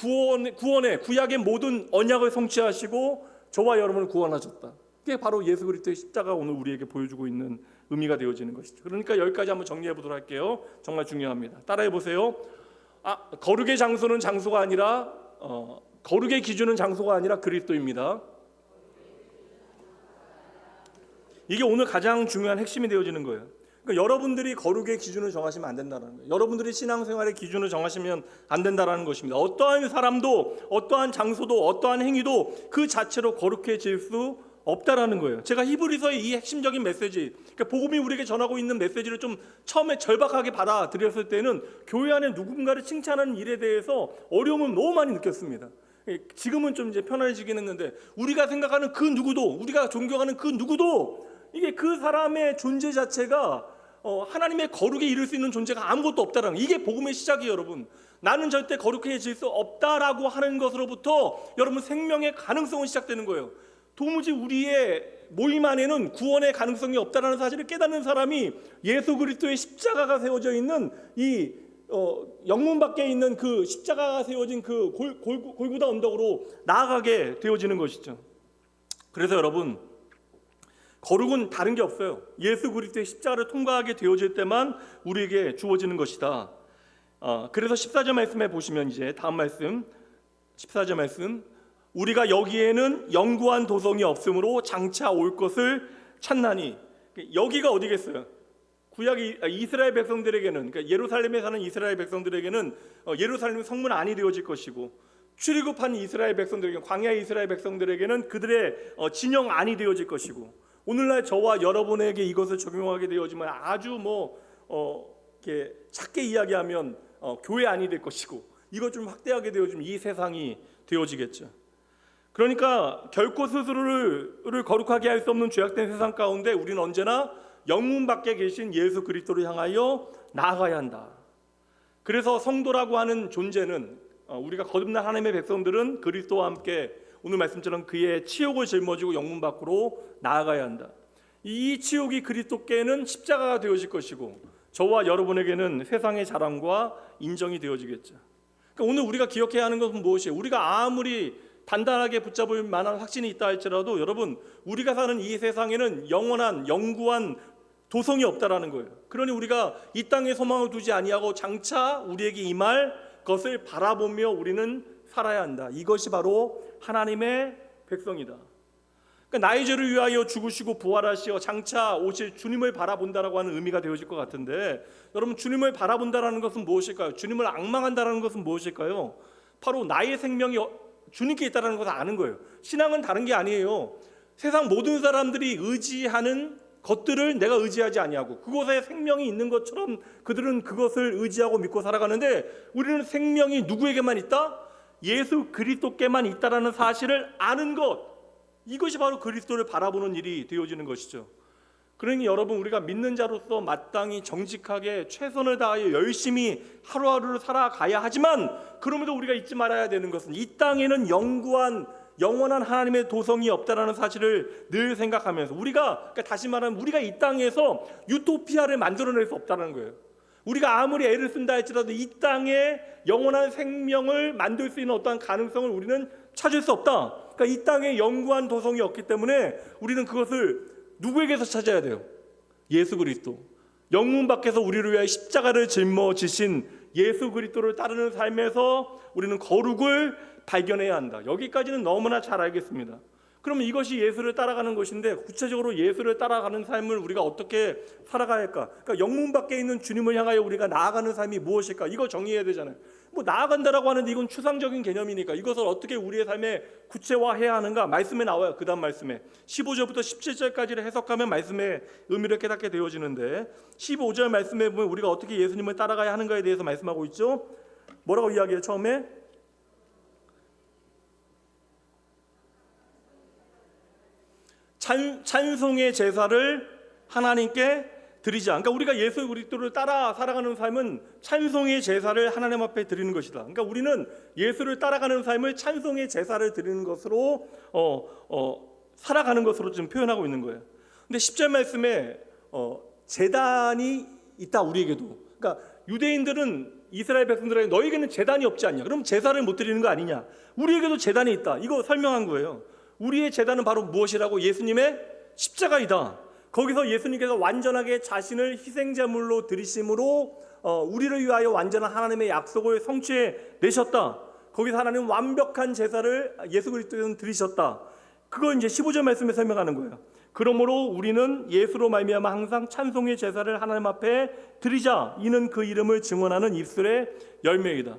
Speaker 1: 구원의 구약의 모든 언약을 성취하시고 저와 여러분을 구원하셨다. 그게 바로 예수 그리스도의 십자가가 오늘 우리에게 보여주고 있는 의미가 되어지는 것이죠. 그러니까 여기까지 한번 정리해 보도록 할게요. 정말 중요합니다. 따라해 보세요. 거룩의 장소는 장소가 아니라 거룩의 기준은 장소가 아니라 그리스도입니다. 이게 오늘 가장 중요한 핵심이 되어지는 거예요. 그러니까 여러분들이 거룩의 기준을 정하시면 안 된다는 거예요. 여러분들이 신앙생활의 기준을 정하시면 안 된다는 것입니다. 어떠한 사람도 어떠한 장소도 어떠한 행위도 그 자체로 거룩해질 수 없다라는 거예요. 제가 히브리서의 이 핵심적인 메시지, 그러니까 복음이 우리에게 전하고 있는 메시지를 좀 처음에 절박하게 받아들였을 때는 교회 안에 누군가를 칭찬하는 일에 대해서 어려움을 너무 많이 느꼈습니다. 지금은 좀 이제 편안해지긴 했는데 우리가 생각하는 그 누구도, 우리가 존경하는 그 누구도 이게 그 사람의 존재 자체가 하나님의 거룩에 이를 수 있는 존재가 아무것도 없다라는 거예요. 이게 복음의 시작이에요, 여러분. 나는 절대 거룩해질 수 없다라고 하는 것으로부터 여러분 생명의 가능성은 시작되는 거예요. 도무지 우리의 모임 안에는 구원의 가능성이 없다라는 사실을 깨닫는 사람이 예수 그리스도의 십자가가 세워져 있는 이 영문 밖에 있는 그 십자가가 세워진 그 골고다 언덕으로 나아가게 되어지는 것이죠. 그래서 여러분 거룩은 다른 게 없어요. 예수 그리스도의 십자가를 통과하게 되어질 때만 우리에게 주어지는 것이다. 그래서 14절 말씀에 보시면 이제 다음 말씀 14절 말씀 우리가 여기에는 영구한 도성이 없으므로 장차 올 것을 찾나니. 여기가 어디겠어요? 구약이 이스라엘 백성들에게는, 그러니까 예루살렘에 사는 이스라엘 백성들에게는 예루살렘 성문 안이 되어질 것이고 출애굽한 이스라엘 백성들에게, 광야의 이스라엘 백성들에게는 그들의 진영 안이 되어질 것이고 오늘날 저와 여러분에게 이것을 적용하게 되어지면 아주 이렇게 작게 이야기하면 교회 안이 될 것이고 이것 좀 확대하게 되어지면 이 세상이 되어지겠죠. 그러니까 결코 스스로를 거룩하게 할 수 없는 죄악된 세상 가운데 우리는 언제나 영문 밖에 계신 예수 그리스도를 향하여 나아가야 한다. 그래서 성도라고 하는 존재는 우리가 거듭난 하나님의 백성들은 그리스도와 함께 오늘 말씀처럼 그의 치욕을 짊어지고 영문 밖으로 나아가야 한다. 이 치욕이 그리스도께는 십자가가 되어질 것이고 저와 여러분에게는 세상의 자랑과 인정이 되어지겠죠. 그러니까 오늘 우리가 기억해야 하는 것은 무엇이에요? 우리가 아무리 단단하게 붙잡을 만한 확신이 있다 할지라도 여러분 우리가 사는 이 세상에는 영원한 영구한 도성이 없다라는 거예요. 그러니 우리가 이 땅에 소망을 두지 아니하고 장차 우리에게 임할 것을 바라보며 우리는 살아야 한다. 이것이 바로 하나님의 백성이다. 그러니까 나의 죄를 위하여 죽으시고 부활하시어 장차 오실 주님을 바라본다라고 하는 의미가 되어질 것 같은데 여러분 주님을 바라본다라는 것은 무엇일까요? 주님을 앙망한다라는 것은 무엇일까요? 바로 나의 생명이 주님께 있다는 것을 아는 거예요. 신앙은 다른 게 아니에요. 세상 모든 사람들이 의지하는 것들을 내가 의지하지 아니하고 그곳에 생명이 있는 것처럼 그들은 그것을 의지하고 믿고 살아가는데 우리는 생명이 누구에게만 있다? 예수 그리스도께만 있다라는 사실을 아는 것, 이것이 바로 그리스도를 바라보는 일이 되어지는 것이죠. 그러니 여러분 우리가 믿는 자로서 마땅히 정직하게 최선을 다하여 열심히 하루하루를 살아가야 하지만 그럼에도 우리가 잊지 말아야 되는 것은 이 땅에는 영원한 하나님의 도성이 없다라는 사실을 늘 생각하면서 우리가 그러니까 다시 말하면 우리가 이 땅에서 유토피아를 만들어낼 수 없다는 거예요. 우리가 아무리 애를 쓴다 할지라도 이 땅에 영원한 생명을 만들 수 있는 어떠한 가능성을 우리는 찾을 수 없다. 그러니까 이 땅에 영구한 도성이 없기 때문에 우리는 그것을 누구에게서 찾아야 돼요? 예수 그리스도. 영문 밖에서 우리를 위하여 십자가를 짊어지신 예수 그리스도를 따르는 삶에서 우리는 거룩을 발견해야 한다. 여기까지는 너무나 잘 알겠습니다. 그러면 이것이 예수를 따라가는 것인데, 구체적으로 예수를 따라가는 삶을 우리가 어떻게 살아가야 할까? 그러니까 영문 밖에 있는 주님을 향하여 우리가 나아가는 삶이 무엇일까? 이거 정의해야 되잖아요. 뭐 나아간다라고 하는데 이건 추상적인 개념이니까 이것을 어떻게 우리의 삶에 구체화해야 하는가? 말씀에 나와요. 그 다음 말씀에 15절부터 17절까지를 해석하면 말씀의 의미를 깨닫게 되어지는데, 15절 말씀에 보면 우리가 어떻게 예수님을 따라가야 하는가에 대해서 말씀하고 있죠. 뭐라고 이야기해요? 처음에 찬송의 제사를 하나님께 드리자. 그러니까 우리가 예수 그리스도를 따라 살아가는 삶은 찬송의 제사를 하나님 앞에 드리는 것이다. 그러니까 우리는 예수를 따라가는 삶을 찬송의 제사를 드리는 것으로 살아가는 것으로 지금 표현하고 있는 거예요. 근데 10절 말씀에 제단이 있다, 우리에게도. 그러니까 유대인들은 이스라엘 백성들에게 너에게는 제단이 없지 않냐? 그럼 제사를 못 드리는 거 아니냐? 우리에게도 제단이 있다. 이거 설명한 거예요. 우리의 제단은 바로 무엇이라고? 예수님의 십자가이다. 거기서 예수님께서 완전하게 자신을 희생제물로 드리심으로 우리를 위하여 완전한 하나님의 약속을 성취해 내셨다. 거기서 하나님 완벽한 제사를 예수 그리스도에서 드리셨다. 그걸 이제 15절 말씀에 설명하는 거예요. 그러므로 우리는 예수로 말미암아 항상 찬송의 제사를 하나님 앞에 드리자. 이는 그 이름을 증언하는 입술의 열매이다.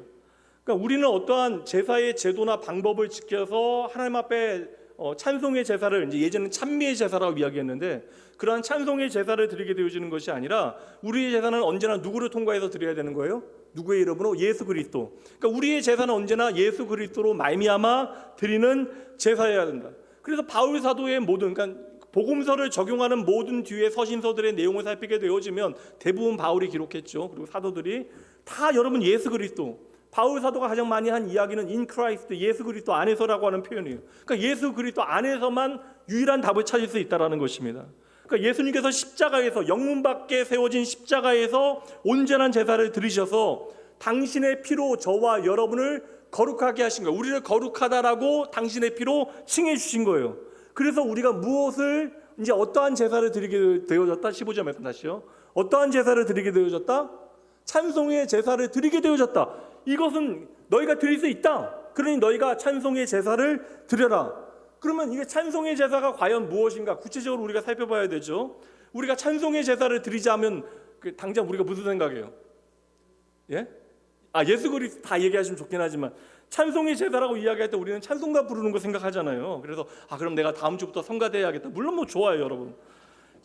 Speaker 1: 그러니까 우리는 어떠한 제사의 제도나 방법을 지켜서 하나님 앞에 찬송의 제사를, 이제 예전에는 찬미의 제사라고 이야기했는데, 그러한 찬송의 제사를 드리게 되어지는 것이 아니라 우리의 제사는 언제나 누구를 통과해서 드려야 되는 거예요? 누구의 이름으로? 예수 그리스도. 그러니까 우리의 제사는 언제나 예수 그리스도로 말미암아 드리는 제사여야 된다. 그래서 바울 사도의 모든, 그러니까 복음서를 적용하는 모든 뒤에 서신서들의 내용을 살피게 되어지면 대부분 바울이 기록했죠. 그리고 사도들이 다 여러분 예수 그리스도. 바울 사도가 가장 많이 한 이야기는 in Christ, 예수 그리스도 안에서라고 하는 표현이에요. 그러니까 예수 그리스도 안에서만 유일한 답을 찾을 수 있다라는 것입니다. 그러니까 예수님께서 십자가에서, 영문 밖에 세워진 십자가에서 온전한 제사를 드리셔서 당신의 피로 저와 여러분을 거룩하게 하신 거예요. 우리를 거룩하다라고 당신의 피로 칭해 주신 거예요. 그래서 우리가 무엇을, 이제 어떠한 제사를 드리게 되어졌다? 15절 말씀 다시요. 어떠한 제사를 드리게 되어졌다? 찬송의 제사를 드리게 되어졌다. 이것은 너희가 드릴 수 있다. 그러니 너희가 찬송의 제사를 드려라. 그러면 이게 찬송의 제사가 과연 무엇인가? 구체적으로 우리가 살펴봐야 되죠. 우리가 찬송의 제사를 드리자면 당장 우리가 무슨 생각해요? 예? 예수 그리스도 다 얘기하시면 좋긴 하지만 찬송의 제사라고 이야기할 때 우리는 찬송가 부르는 거 생각하잖아요. 그래서 그럼 내가 다음 주부터 성가대해야겠다. 물론 뭐 좋아요, 여러분.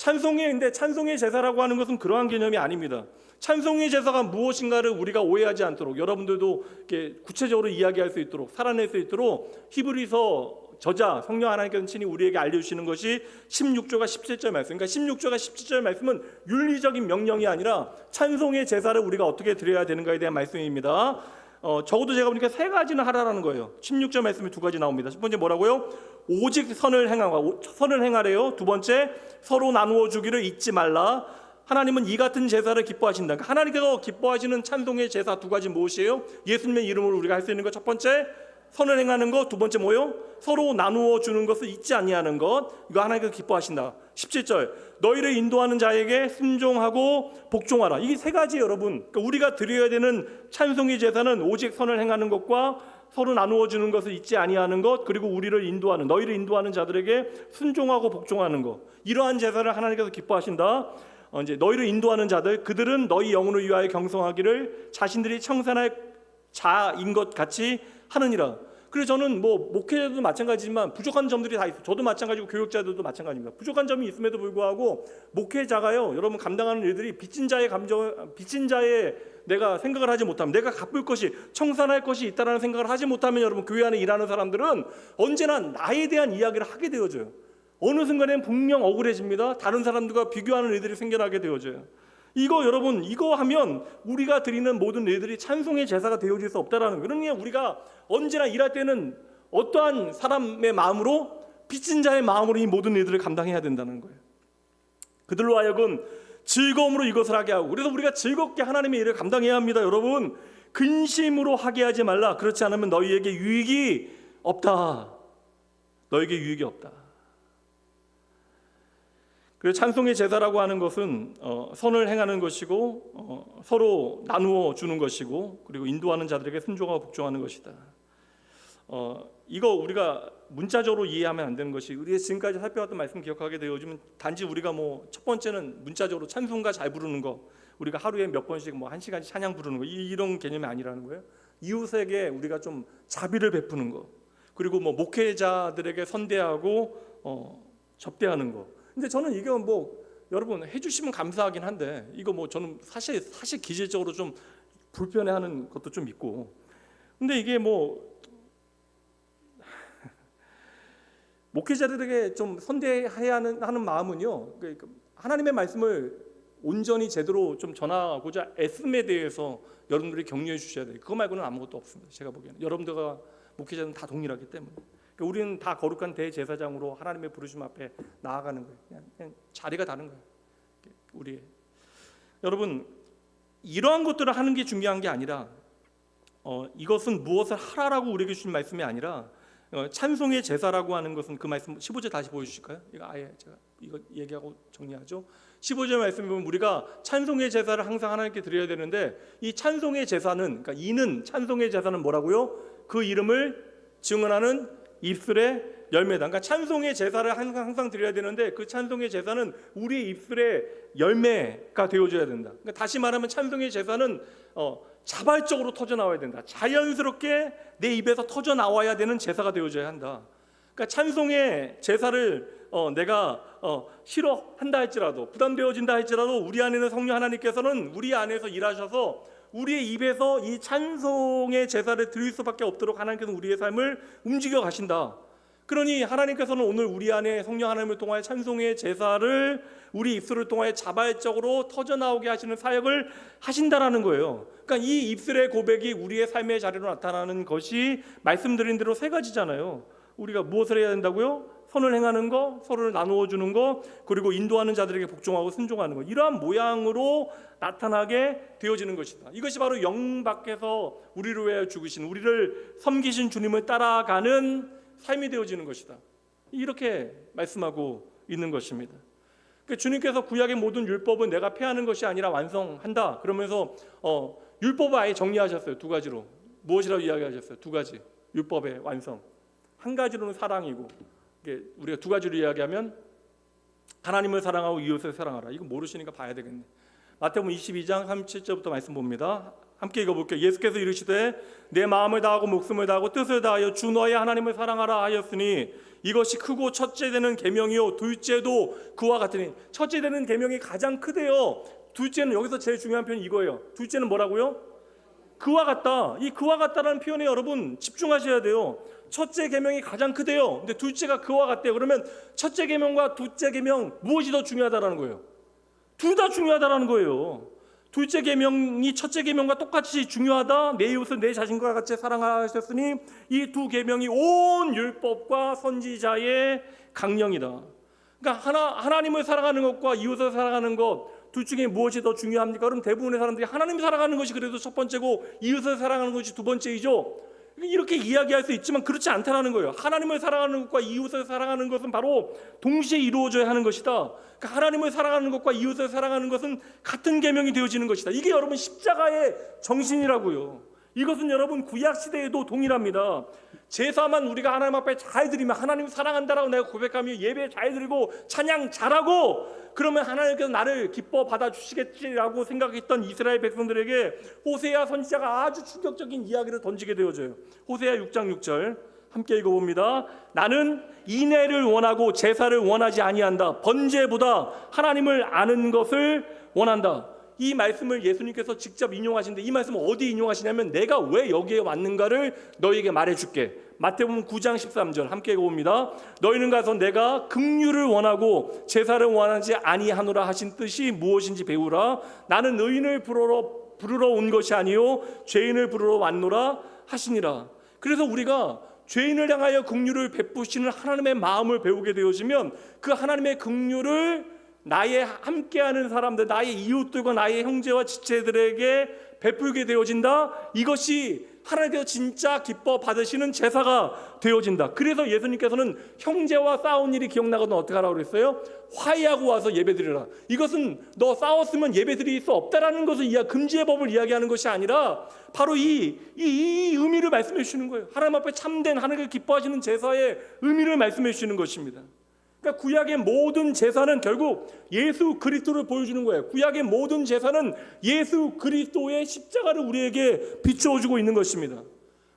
Speaker 1: 근데 찬송의 제사라고 하는 것은 그러한 개념이 아닙니다. 찬송의 제사가 무엇인가를 우리가 오해하지 않도록, 여러분들도 이렇게 구체적으로 이야기할 수 있도록, 살아낼 수 있도록 히브리서 저자 성령 하나님께서 친히 우리에게 알려주시는 것이 16절과 17절 말씀. 그러니까 16절과 17절 말씀은 윤리적인 명령이 아니라 찬송의 제사를 우리가 어떻게 드려야 되는가에 대한 말씀입니다. 적어도 제가 보니까 세 가지는 하라라는 거예요. 16절 말씀이 두 가지 나옵니다. 첫 번째 뭐라고요? 오직 선을 행하래요. 두 번째, 서로 나누어 주기를 잊지 말라. 하나님은 이 같은 제사를 기뻐하신다. 그러니까 하나님께서 기뻐하시는 찬송의 제사 두 가지 무엇이에요? 예수님의 이름으로 우리가 할 수 있는 것, 첫 번째 선을 행하는 것, 두 번째 뭐요? 서로 나누어 주는 것을 잊지 아니하는 것. 이거 하나님께서 기뻐하신다. 17절, 너희를 인도하는 자에게 순종하고 복종하라. 이게 세 가지, 여러분. 그러니까 우리가 드려야 되는 찬송의 제사는 오직 선을 행하는 것과 서로 나누어 주는 것을 잊지 아니하는 것, 그리고 우리를 인도하는, 너희를 인도하는 자들에게 순종하고 복종하는 것. 이러한 제사를 하나님께서 기뻐하신다. 이제 너희를 인도하는 자들, 그들은 너희 영혼을 위하여 경성하기를 자신들이 청산할 자인 것 같이 하느니라. 그래서 저는 뭐 목회자도 마찬가지지만 부족한 점들이 다 있어요. 저도 마찬가지고 교육자들도 마찬가지입니다. 부족한 점이 있음에도 불구하고 목회자가요, 여러분 감당하는 일들이 빚진 자의 내가 생각을 하지 못하면, 내가 갚을 것이, 청산할 것이 있다라는 생각을 하지 못하면, 여러분 교회 안에 일하는 사람들은 언제나 나에 대한 이야기를 하게 되어져요. 어느 순간엔 분명 억울해집니다. 다른 사람들과 비교하는 일들이 생겨나게 되어져요. 이거 여러분, 이거 하면 우리가 드리는 모든 일들이 찬송의 제사가 되어질 수 없다라는 거예요. 그러니 우리가 언제나 일할 때는 어떠한 사람의 마음으로, 빚진 자의 마음으로 이 모든 일들을 감당해야 된다는 거예요. 그들로 하여금 즐거움으로 이것을 하게 하고, 그래서 우리가 즐겁게 하나님의 일을 감당해야 합니다. 여러분, 근심으로 하게 하지 말라. 그렇지 않으면 너희에게 유익이 없다. 너에게 유익이 없다. 그래서 찬송의 제사라고 하는 것은 선을 행하는 것이고, 서로 나누어 주는 것이고, 그리고 인도하는 자들에게 순종하고 복종하는 것이다. 이거 우리가 문자적으로 이해하면 안 되는 것이, 우리가 지금까지 살펴왔던 말씀 기억하게 되어지면 단지 우리가 뭐 첫 번째는 문자적으로 찬송가 잘 부르는 거, 우리가 하루에 몇 번씩 뭐 1시간씩 찬양 부르는 거, 이런 개념이 아니라는 거예요. 이웃에게 우리가 좀 자비를 베푸는 거, 그리고 뭐 목회자들에게 선대하고 접대하는 거. 근데 저는 이게 뭐 여러분 해주시면 감사하긴 한데, 이거 뭐 저는 사실 기질적으로 좀 불편해하는 것도 좀 있고, 근데 이게 뭐 목회자들에게 좀 선대해야 하는 마음은요, 하나님의 말씀을 온전히 제대로 좀 전하고자 애씀에 대해서 여러분들이 격려해 주셔야 돼요. 그거 말고는 아무것도 없습니다. 제가 보기에는 여러분들과 목회자는 다 동일하기 때문에. 그러니까 우리는 다 거룩한 대제사장으로 하나님의 부르심 앞에 나아가는 거예요. 그냥 자리가 다른 거예요. 우리 여러분, 이러한 것들을 하는 게 중요한 게 아니라 이것은 무엇을 하라라고 우리에게 주신 말씀이 아니라 찬송의 제사라고 하는 것은, 그 말씀 15절 다시 보여주실까요? 이거 아예 제가 이거 얘기하고 정리하죠. 15절 말씀에 보면 우리가 찬송의 제사를 항상 하나님께 드려야 되는데, 이 찬송의 제사는, 그러니까 이는 찬송의 제사는 뭐라고요? 그 이름을 증언하는 입술의 열매다. 그러니까 찬송의 제사를 항상 드려야 되는데, 그 찬송의 제사는 우리의 입술의 열매가 되어줘야 된다. 그러니까 다시 말하면 찬송의 제사는 자발적으로 터져 나와야 된다. 자연스럽게 내 입에서 터져 나와야 되는 제사가 되어줘야 한다. 그러니까 찬송의 제사를 내가 싫어한다 할지라도, 부담되어진다 할지라도, 우리 안에는 성령 하나님께서는 우리 안에서 일하셔서 우리의 입에서 이 찬송의 제사를 드릴 수밖에 없도록 하나님께서 우리의 삶을 움직여 가신다. 그러니 하나님께서는 오늘 우리 안에 성령 하나님을 통하여 찬송의 제사를 우리 입술을 통하여 자발적으로 터져나오게 하시는 사역을 하신다라는 거예요. 그러니까 이 입술의 고백이 우리의 삶의 자리로 나타나는 것이 말씀드린 대로 세 가지잖아요. 우리가 무엇을 해야 된다고요? 선을 행하는 거, 서로를 나누어 주는 거, 그리고 인도하는 자들에게 복종하고 순종하는 거. 이러한 모양으로 나타나게 되어지는 것이다. 이것이 바로 영 밖에서 우리를 위하여 죽으신, 우리를 섬기신 주님을 따라가는 삶이 되어지는 것이다. 이렇게 말씀하고 있는 것입니다. 그러니까 주님께서 구약의 모든 율법은 내가 폐하는 것이 아니라 완성한다. 그러면서 율법을 아예 정리하셨어요. 두 가지로. 무엇이라고 이야기하셨어요? 두 가지. 율법의 완성. 한 가지로는 사랑이고, 우리가 두 가지로 이야기하면 하나님을 사랑하고 이웃을 사랑하라. 이거 모르시니까 봐야 되겠네. 마태복음 22장 37절부터 말씀 봅니다. 함께 읽어볼게요. 예수께서 이르시되 내 마음을 다하고 목숨을 다하고 뜻을 다하여 주 너의 하나님을 사랑하라 하였으니 이것이 크고 첫째 되는 계명이요 둘째도 그와 같으니. 첫째 되는 계명이 가장 크대요. 둘째는, 여기서 제일 중요한 표현이 이거예요. 둘째는 뭐라고요? 그와 같다. 이 그와 같다라는 표현에 여러분 집중하셔야 돼요. 첫째 계명이 가장 크대요. 근데 둘째가 그와 같대요. 그러면 첫째 계명과 둘째 계명 무엇이 더 중요하다라는 거예요? 둘 다 중요하다라는 거예요. 둘째 계명이 첫째 계명과 똑같이 중요하다. 내 이웃을 내 자신과 같이 사랑하셨으니 이 두 계명이 온 율법과 선지자의 강령이다. 그러니까 하나님을 사랑하는 것과 이웃을 사랑하는 것, 둘 중에 무엇이 더 중요합니까? 그럼 대부분의 사람들이 하나님을 사랑하는 것이 그래도 첫 번째고 이웃을 사랑하는 것이 두 번째이죠. 이렇게 이야기할 수 있지만 그렇지 않다라는 거예요. 하나님을 사랑하는 것과 이웃을 사랑하는 것은 바로 동시에 이루어져야 하는 것이다. 그러니까 하나님을 사랑하는 것과 이웃을 사랑하는 것은 같은 계명이 되어지는 것이다. 이게 여러분 십자가의 정신이라고요. 이것은 여러분 구약 시대에도 동일합니다. 제사만 우리가 하나님 앞에 잘 드리면, 하나님 사랑한다라고 내가 고백하며 예배 잘 드리고 찬양 잘하고 그러면 하나님께서 나를 기뻐 받아주시겠지라고 생각했던 이스라엘 백성들에게 호세아 선지자가 아주 충격적인 이야기를 던지게 되어져요. 호세아 6장 6절 함께 읽어봅니다. 나는 인애를 원하고 제사를 원하지 아니한다. 번제보다 하나님을 아는 것을 원한다. 이 말씀을 예수님께서 직접 인용하시는데, 이 말씀을 어디 인용하시냐면 내가 왜 여기에 왔는가를 너희에게 말해줄게. 마태복음 9장 13절 함께 읽어봅니다. 너희는 가서 내가 긍휼을 원하고 제사를 원하지 아니하노라 하신 뜻이 무엇인지 배우라. 나는 의인을 부르러 온 것이 아니요 죄인을 부르러 왔노라 하시니라. 그래서 우리가 죄인을 향하여 긍휼을 베푸시는 하나님의 마음을 배우게 되어지면 그 하나님의 긍휼을 나의 함께하는 사람들, 나의 이웃들과 나의 형제와 지체들에게 베풀게 되어진다. 이것이 하나님께서 진짜 기뻐 받으시는 제사가 되어진다. 그래서 예수님께서는 형제와 싸운 일이 기억나거든 어떻게 하라고 그랬어요? 화해하고 와서 예배드리라. 이것은 너 싸웠으면 예배드릴 수 없다라는 것을 금지의 법을 이야기하는 것이 아니라 바로 이 의미를 말씀해 주시는 거예요. 하나님 앞에 참된 하나님을 기뻐하시는 제사의 의미를 말씀해 주시는 것입니다. 그러니까 구약의 모든 제사는 결국 예수 그리스도를 보여주는 거예요. 구약의 모든 제사는 예수 그리스도의 십자가를 우리에게 비추어주고 있는 것입니다.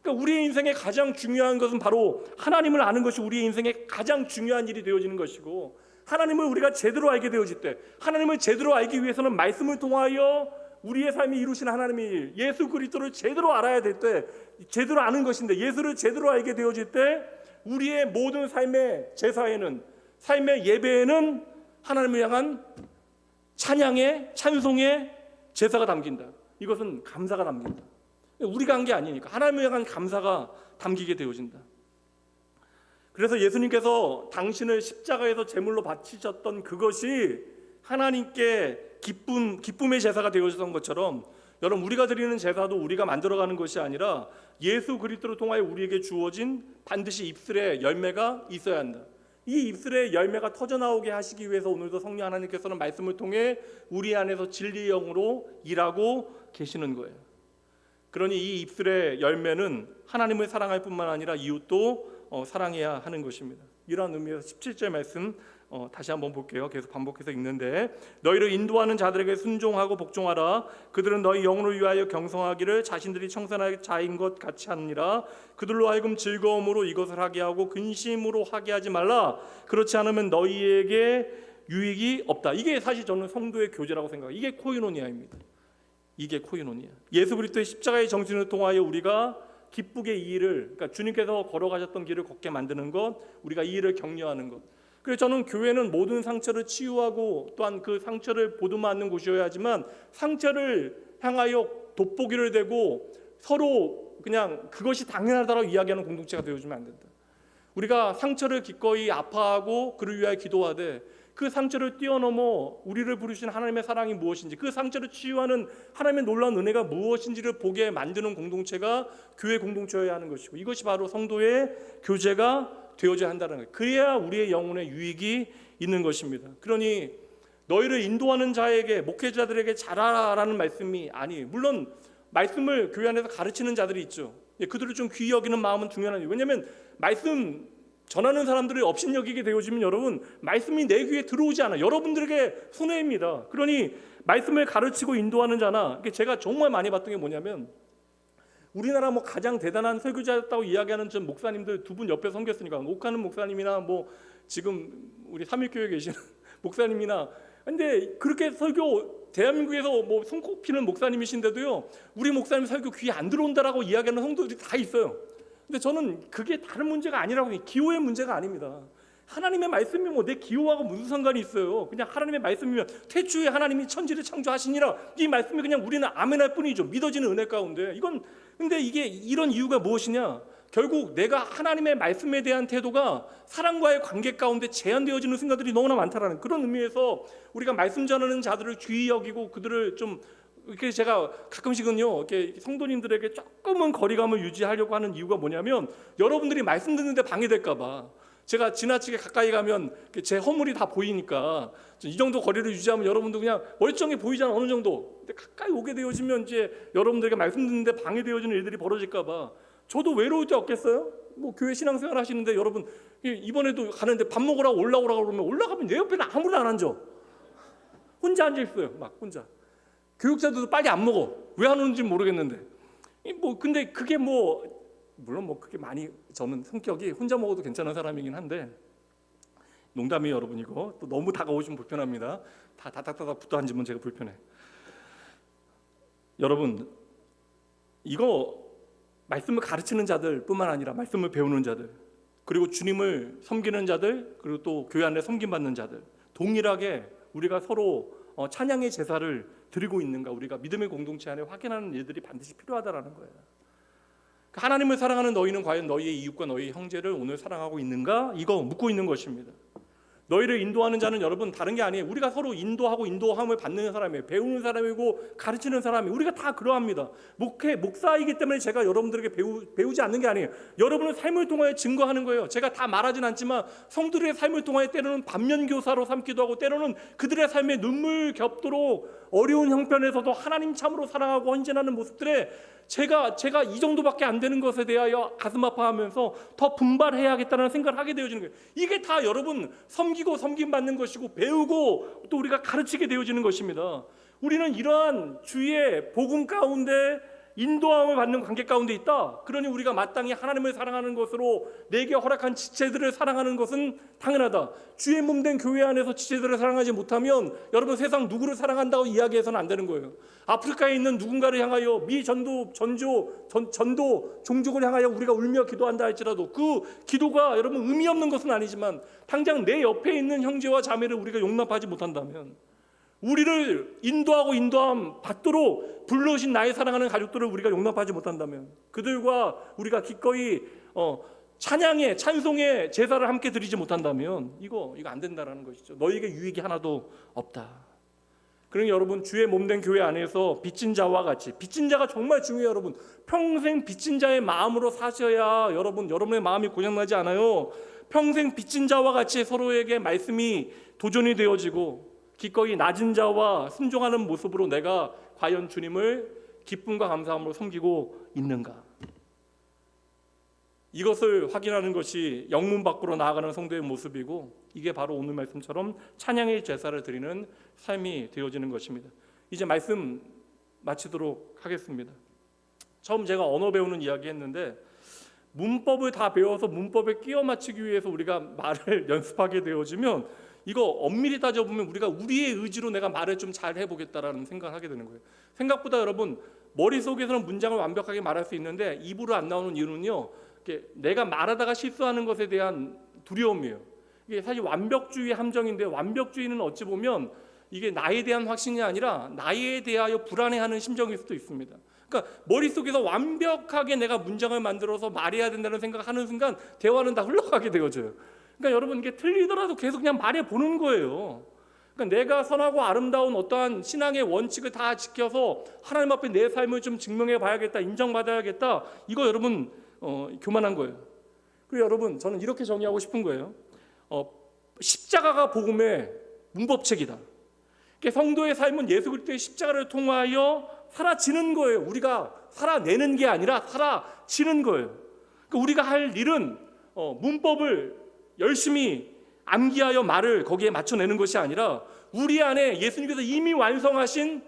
Speaker 1: 그러니까 우리의 인생에 가장 중요한 것은 바로 하나님을 아는 것이 우리의 인생에 가장 중요한 일이 되어지는 것이고, 하나님을 우리가 제대로 알게 되어질 때, 하나님을 제대로 알기 위해서는 말씀을 통하여 우리의 삶이 이루신 하나님의 일, 예수 그리스도를 제대로 알아야 될 때, 제대로 아는 것인데, 예수를 제대로 알게 되어질 때 우리의 모든 삶의 제사에는, 삶의 예배에는 하나님을 향한 찬양의, 찬송의 제사가 담긴다. 이것은 감사가 담긴다. 우리가 한 게 아니니까 하나님을 향한 감사가 담기게 되어진다. 그래서 예수님께서 당신을 십자가에서 제물로 바치셨던 그것이 하나님께 기쁨의 제사가 되어졌던 것처럼, 여러분, 우리가 드리는 제사도 우리가 만들어가는 것이 아니라 예수 그리스도를 통하여 우리에게 주어진 반드시 입술에 열매가 있어야 한다. 이 입술의 열매가 터져나오게 하시기 위해서 오늘도 성령 하나님께서는 말씀을 통해 우리 안에서 진리의 영으로 일하고 계시는 거예요. 그러니 이 입술의 열매는 하나님을 사랑할 뿐만 아니라 이웃도 사랑해야 하는 것입니다. 이러한 의미에서 17절 말씀 다시 한번 볼게요. 계속 반복해서 읽는데, 너희를 인도하는 자들에게 순종하고 복종하라. 그들은 너희 영혼을 위하여 경성하기를 자신들이 청산할 자인 것 같이 하느니라. 그들로 하여금 즐거움으로 이것을 하게 하고 근심으로 하게 하지 말라. 그렇지 않으면 너희에게 유익이 없다. 이게 사실 저는 성도의 교제라고 생각해요. 이게 코이노니아입니다. 이게 코이노니아. 예수 그리스도의 십자가의 정신을 통하여 우리가 기쁘게 이 일을, 그러니까 주님께서 걸어가셨던 길을 걷게 만드는 것, 우리가 이 일을 격려하는 것. 그래서 저는 교회는 모든 상처를 치유하고 또한 그 상처를 보듬어안는 곳이어야 하지만, 상처를 향하여 돋보기를 대고 서로 그냥 그것이 당연하다고 이야기하는 공동체가 되어주면 안 된다. 우리가 상처를 기꺼이 아파하고 그를 위하여 기도하되, 그 상처를 뛰어넘어 우리를 부르신 하나님의 사랑이 무엇인지, 그 상처를 치유하는 하나님의 놀라운 은혜가 무엇인지를 보게 만드는 공동체가 교회 공동체여야 하는 것이고, 이것이 바로 성도의 교제가 되어져야 한다는 거예요. 그래야 우리의 영혼에 유익이 있는 것입니다. 그러니 너희를 인도하는 자에게, 목회자들에게 잘하라는 말씀이 아니에요. 물론 말씀을 교회 안에서 가르치는 자들이 있죠. 그들을 좀 귀히 여기는 마음은 중요하죠. 왜냐하면 말씀 전하는 사람들이 업신여기게 되어지면 여러분, 말씀이 내 귀에 들어오지 않아요. 여러분들에게 손해입니다. 그러니 말씀을 가르치고 인도하는 자나, 제가 정말 많이 봤던 게 뭐냐면, 우리나라 가장 대단한 설교자였다고 이야기하는 전 목사님들 두 분 옆에 섬겼으니까, 옥하는 목사님이나 지금 우리 삼일교회에 계시는 목사님이나, 근데 그렇게 설교 대한민국에서 손꼽히는 목사님이신데도요, 우리 목사님 설교 귀에 안 들어온다라고 이야기하는 성도들이 다 있어요. 근데 저는 그게 다른 문제가 아니라고 해요. 기호의 문제가 아닙니다. 하나님의 말씀이 내 기호하고 무슨 상관이 있어요. 그냥 하나님의 말씀이면 태초에 하나님이 천지를 창조하시니라, 이 말씀이 그냥 우리는 아멘할 뿐이죠. 믿어지는 은혜 가운데. 근데 이게 이런 이유가 무엇이냐? 결국 내가 하나님의 말씀에 대한 태도가 사랑과의 관계 가운데 제한되어지는 순간들이 너무나 많다라는 그런 의미에서, 우리가 말씀 전하는 자들을 귀히 여기고 그들을 좀 이렇게, 제가 가끔씩은요 이렇게 성도님들에게 조금은 거리감을 유지하려고 하는 이유가 뭐냐면, 여러분들이 말씀 듣는데 방해될까봐. 제가 지나치게 가까이 가면 제 허물이 다 보이니까, 이 정도 거리를 유지하면 여러분도 그냥 멀쩡해 보이잖아, 어느 정도. 근데 가까이 오게 되어지면 이제 여러분들에게 말씀 듣는데 방해되어지는 일들이 벌어질까봐 저도 외로울 때 없겠어요? 교회 신앙생활 하시는데 여러분 이번에도 가는데 밥 먹으라고 올라오라고 그러면 올라가면 내 옆에는 아무도 안 앉아. 혼자 앉아 있어요. 막 혼자. 교육자들도 빨리 안 먹어. 왜 안 오는지 모르겠는데. 근데 그게 물론 그게 많이, 저는 성격이 혼자 먹어도 괜찮은 사람이긴 한데, 농담이에요 여러분. 이거 또 너무 다가오시면 불편합니다. 다 다닥다닥 붙어 앉으면 제가 불편해. 여러분, 이거 말씀을 가르치는 자들 뿐만 아니라 말씀을 배우는 자들, 그리고 주님을 섬기는 자들, 그리고 또 교회 안에 섬김받는 자들, 동일하게 우리가 서로 찬양의 제사를 드리고 있는가, 우리가 믿음의 공동체 안에 확인하는 일들이 반드시 필요하다라는 거예요. 하나님을 사랑하는 너희는 과연 너희의 이웃과 너희의 형제를 오늘 사랑하고 있는가? 이거 묻고 있는 것입니다. 너희를 인도하는 자는 여러분 다른 게 아니에요. 우리가 서로 인도하고 인도함을 받는 사람이에요. 배우는 사람이고 가르치는 사람이에요. 우리가 다 그러합니다. 목사이기 때문에 제가 여러분들에게 배우지 않는 게 아니에요. 여러분의 삶을 통하여 증거하는 거예요. 제가 다 말하진 않지만 성들의 삶을 통하여 때로는 반면교사로 삼기도 하고 때로는 그들의 삶에 눈물 겹도록 어려운 형편에서도 하나님 참으로 사랑하고 헌신하는 모습들에 제가 이 정도밖에 안 되는 것에 대하여 가슴 아파하면서 더 분발해야겠다는 생각을 하게 되어지는 거예요. 이게 다 여러분 섬기고 섬김받는 것이고 배우고 또 우리가 가르치게 되어지는 것입니다. 우리는 이러한 주의 복음 가운데 인도함을 받는 관계 가운데 있다. 그러니 우리가 마땅히 하나님을 사랑하는 것으로 내게 허락한 지체들을 사랑하는 것은 당연하다. 주의 몸된 교회 안에서 지체들을 사랑하지 못하면 여러분 세상 누구를 사랑한다고 이야기해서는 안 되는 거예요. 아프리카에 있는 누군가를 향하여 미 전도 종족을 향하여 우리가 울며 기도한다 할지라도 그 기도가 여러분 의미 없는 것은 아니지만 당장 내 옆에 있는 형제와 자매를 우리가 용납하지 못한다면, 우리를 인도하고 인도함 받도록 불러오신 나의 사랑하는 가족들을 우리가 용납하지 못한다면, 그들과 우리가 기꺼이 찬송의 제사를 함께 드리지 못한다면 이거 안 된다라는 것이죠. 너희에게 유익이 하나도 없다. 그러니 여러분 주의 몸된 교회 안에서 빚진 자와 같이, 빚진 자가 정말 중요해요. 여러분 평생 빚진 자의 마음으로 사셔야 여러분의 마음이 고장나지 않아요. 평생 빚진 자와 같이 서로에게 말씀이 도전이 되어지고 기꺼이 낮은 자와 순종하는 모습으로 내가 과연 주님을 기쁨과 감사함으로 섬기고 있는가, 이것을 확인하는 것이 영문 밖으로 나아가는 성도의 모습이고, 이게 바로 오늘 말씀처럼 찬양의 제사를 드리는 삶이 되어지는 것입니다. 이제 말씀 마치도록 하겠습니다. 처음 제가 언어 배우는 이야기 했는데, 문법을 다 배워서 문법에 끼워 맞추기 위해서 우리가 말을 연습하게 되어지면 이거 엄밀히 따져보면 우리가 우리의 의지로 내가 말을 좀 잘 해보겠다라는 생각을 하게 되는 거예요. 생각보다 여러분 머릿속에서는 문장을 완벽하게 말할 수 있는데 입으로 안 나오는 이유는요, 내가 말하다가 실수하는 것에 대한 두려움이에요. 이게 사실 완벽주의의 함정인데, 완벽주의는 어찌 보면 이게 나에 대한 확신이 아니라 나에 대하여 불안해하는 심정일 수도 있습니다. 그러니까 머릿속에서 완벽하게 내가 문장을 만들어서 말해야 된다는 생각하는 순간 대화는 다 흘러가게 되어져요. 그러니까 여러분 이게 틀리더라도 계속 그냥 말해보는 거예요. 그러니까 내가 선하고 아름다운 어떠한 신앙의 원칙을 다 지켜서 하나님 앞에 내 삶을 좀 증명해 봐야겠다, 인정받아야겠다, 이거 여러분 교만한 거예요. 그리고 여러분 저는 이렇게 정의하고 싶은 거예요. 십자가가 복음의 문법책이다. 그러니까 성도의 삶은 예수 그리스도의 십자가를 통하여 살아지는 거예요. 우리가 살아내는 게 아니라 살아지는 거예요. 그러니까 우리가 할 일은 문법을 열심히 암기하여 말을 거기에 맞춰내는 것이 아니라 우리 안에 예수님께서 이미 완성하신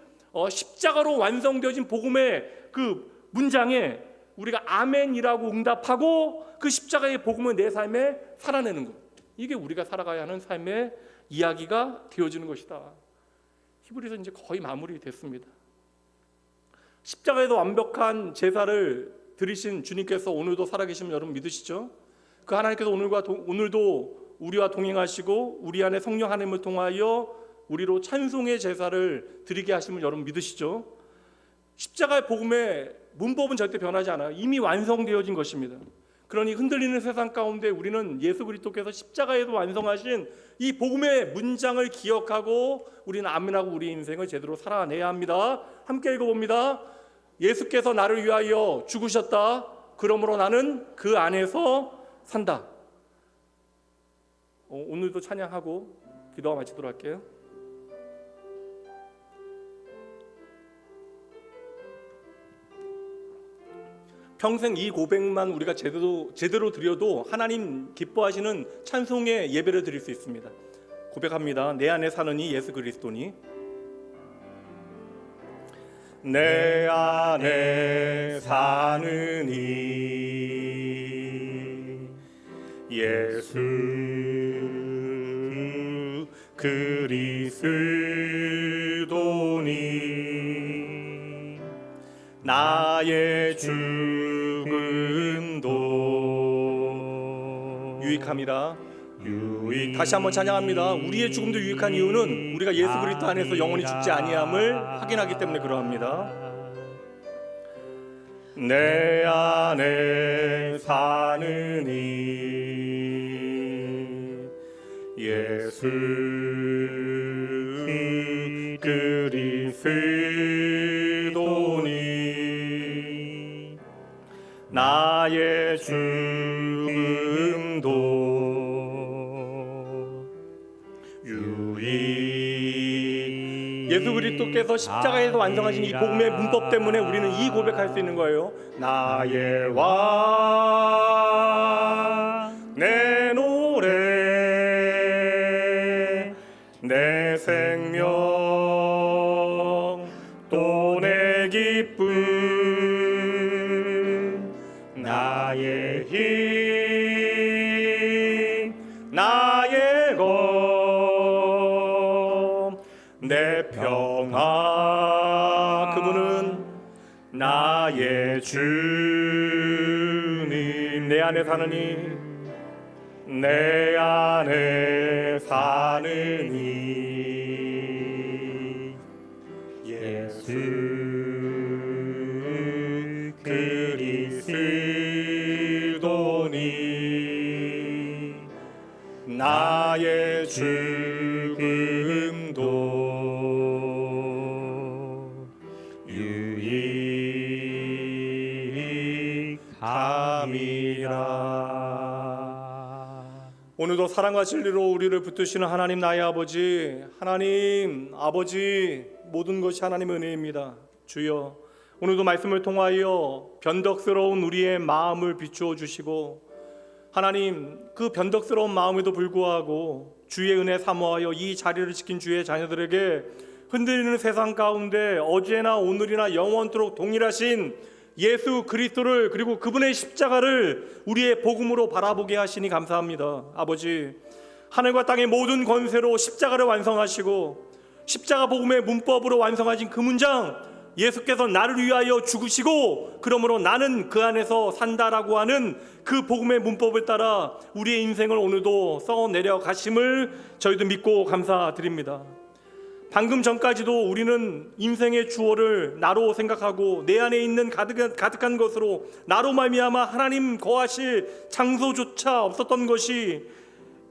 Speaker 1: 십자가로 완성되어진 복음의 그 문장에 우리가 아멘이라고 응답하고 그 십자가의 복음을 내 삶에 살아내는 것, 이게 우리가 살아가야 하는 삶의 이야기가 되어지는 것이다. 히브리서 이제 거의 마무리됐습니다. 십자가에서 완벽한 제사를 드리신 주님께서 오늘도 살아계시면 여러분 믿으시죠? 그 하나님께서 오늘도 우리와 동행하시고 우리 안에 성령 하나님을 통하여 우리로 찬송의 제사를 드리게 하심을 여러분 믿으시죠? 십자가의 복음의 문법은 절대 변하지 않아요. 이미 완성되어진 것입니다. 그러니 흔들리는 세상 가운데 우리는 예수 그리스도께서 십자가에서 완성하신 이 복음의 문장을 기억하고 우리는 아멘하고 우리 인생을 제대로 살아내야 합니다. 함께 읽어봅니다. 예수께서 나를 위하여 죽으셨다. 그러므로 나는 그 안에서 산다. 오늘도 찬양하고 기도가 마치도록 할게요. 평생 이 고백만 우리가 제대로 드려도 하나님 기뻐하시는 찬송의 예배를 드릴 수 있습니다. 고백합니다. 내 안에 사는 이 예수 그리스도니, 내 안에 사는 이 예수 그리스도니, 나의 죽음도 유익함이라. 다시 한번 찬양합니다. 우리의 죽음도 유익한 이유는 우리가 예수 그리스도 안에서 영원히 죽지 아니함을 확인하기 때문에 그러합니다. 내 안에 사는 이 예수 그리스도니 나의 죽음도 유익. 예수 그리스도께서 십자가에서 완성하신 이 복음의 문법 때문에 우리는 이 고백할 수 있는 거예요. 나의 왕 내 노래 내 생명 또 내 기쁨 나의 힘 나의 검 내 평화 그분은 나의 주님 내 안에 사느니 내 안에 사느니 예수 그리스도니 나의 죽음도 유익함이라. 오늘도 사랑과 진리로 우리를 붙드시는 하나님 나의 아버지, 하나님 아버지, 모든 것이 하나님의 은혜입니다. 주여, 오늘도 말씀을 통하여 변덕스러운 우리의 마음을 비추어 주시고 하나님 그 변덕스러운 마음에도 불구하고 주의 은혜 사모하여 이 자리를 지킨 주의 자녀들에게 흔들리는 세상 가운데 어제나 오늘이나 영원토록 동일하신 예수 그리스도를 그리고 그분의 십자가를 우리의 복음으로 바라보게 하시니 감사합니다. 아버지, 하늘과 땅의 모든 권세로 십자가를 완성하시고 십자가 복음의 문법으로 완성하신 그 문장, 예수께서 나를 위하여 죽으시고 그러므로 나는 그 안에서 산다라고 하는 그 복음의 문법을 따라 우리의 인생을 오늘도 써내려 가심을 저희도 믿고 감사드립니다. 방금 전까지도 우리는 인생의 주어를 나로 생각하고 내 안에 있는 가득한 것으로 나로 말미암아 하나님 거하실 장소조차 없었던 것이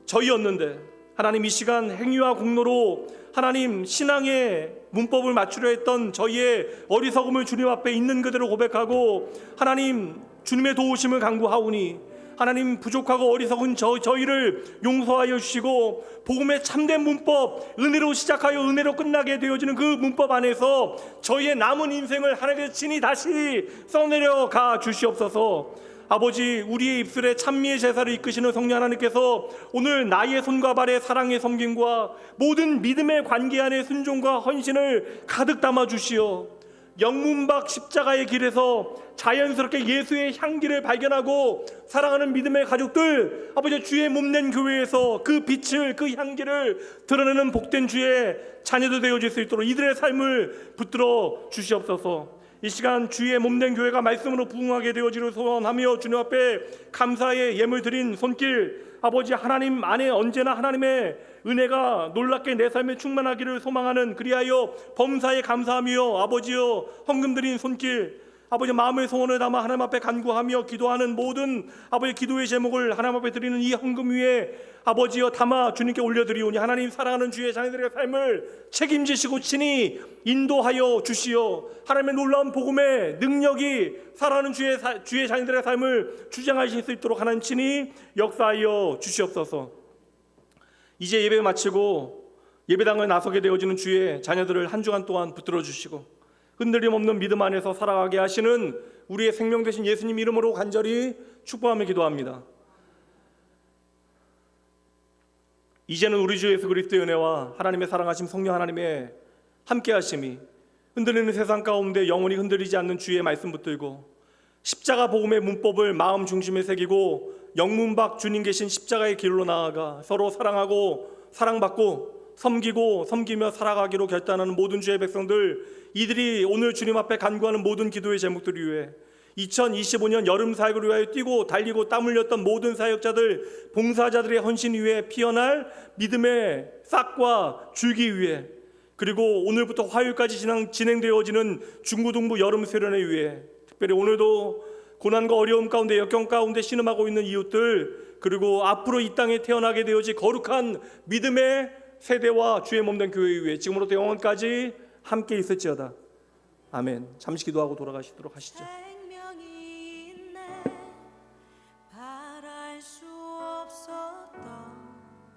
Speaker 1: 저희였는데 하나님 이 시간 행위와 공로로 하나님 신앙의 문법을 맞추려 했던 저희의 어리석음을 주님 앞에 있는 그대로 고백하고 하나님 주님의 도우심을 간구하오니 하나님 부족하고 어리석은 저희를 용서하여 주시고 복음의 참된 문법, 은혜로 시작하여 은혜로 끝나게 되어지는 그 문법 안에서 저희의 남은 인생을 하나님의 친히 다시 써내려 가 주시옵소서. 아버지, 우리의 입술에 찬미의 제사를 이끄시는 성령 하나님께서 오늘 나의 손과 발의 사랑의 섬김과 모든 믿음의 관계 안에 순종과 헌신을 가득 담아 주시어 영문박 십자가의 길에서 자연스럽게 예수의 향기를 발견하고 사랑하는 믿음의 가족들, 아버지 주의 몸낸 교회에서 그 빛을, 그 향기를 드러내는 복된 주의 자녀도 되어질 수 있도록 이들의 삶을 붙들어 주시옵소서. 이 시간 주의 몸된 교회가 말씀으로 부흥하게 되어지를 소원하며 주님 앞에 감사의 예물 드린 손길, 아버지 하나님 안에 언제나 하나님의 은혜가 놀랍게 내 삶에 충만하기를 소망하는 그리하여 범사에 감사하며 아버지여 헌금 드린 손길, 아버지 마음의 소원을 담아 하나님 앞에 간구하며 기도하는 모든 아버지 기도의 제목을 하나님 앞에 드리는 이 헌금 위에 아버지여 담아 주님께 올려드리오니 하나님 사랑하는 주의 자녀들의 삶을 책임지시고 친히 인도하여 주시어 하나님의 놀라운 복음의 능력이 사랑하는 주의 자녀들의 삶을 주장하실 수 있도록 하나님 친히 역사하여 주시옵소서. 이제 예배 마치고 예배당을 나서게 되어지는 주의 자녀들을 한 주간 동안 붙들어 주시고 흔들림 없는 믿음 안에서 살아가게 하시는 우리의 생명 되신 예수님 이름으로 간절히 축복하며 기도합니다. 이제는 우리 주 예수 그리스도의 은혜와 하나님의 사랑하심 성령 하나님의 함께하심이 흔들리는 세상 가운데 영원히 흔들리지 않는 주의 말씀 붙들고 십자가 복음의 문법을 마음 중심에 새기고 영문박 주님 계신 십자가의 길로 나아가 서로 사랑하고 사랑받고 섬기고 섬기며 살아가기로 결단하는 모든 주의 백성들, 이들이 오늘 주님 앞에 간구하는 모든 기도의 제목들 위해 2025년 여름 사역을 위하여 뛰고 달리고 땀 흘렸던 모든 사역자들, 봉사자들의 헌신 위에 피어날 믿음의 싹과 줄기 위해, 그리고 오늘부터 화요일까지 진행되어지는 중고등부 여름 수련회 위해, 특별히 오늘도 고난과 어려움 가운데 역경 가운데 신음하고 있는 이웃들, 그리고 앞으로 이 땅에 태어나게 되어질 거룩한 믿음의 세대와 주의 몸된 교회 위에 지금으로부터 영원까지 함께 있을지어다. 아멘. 잠시 기도하고 돌아가시도록 하시죠.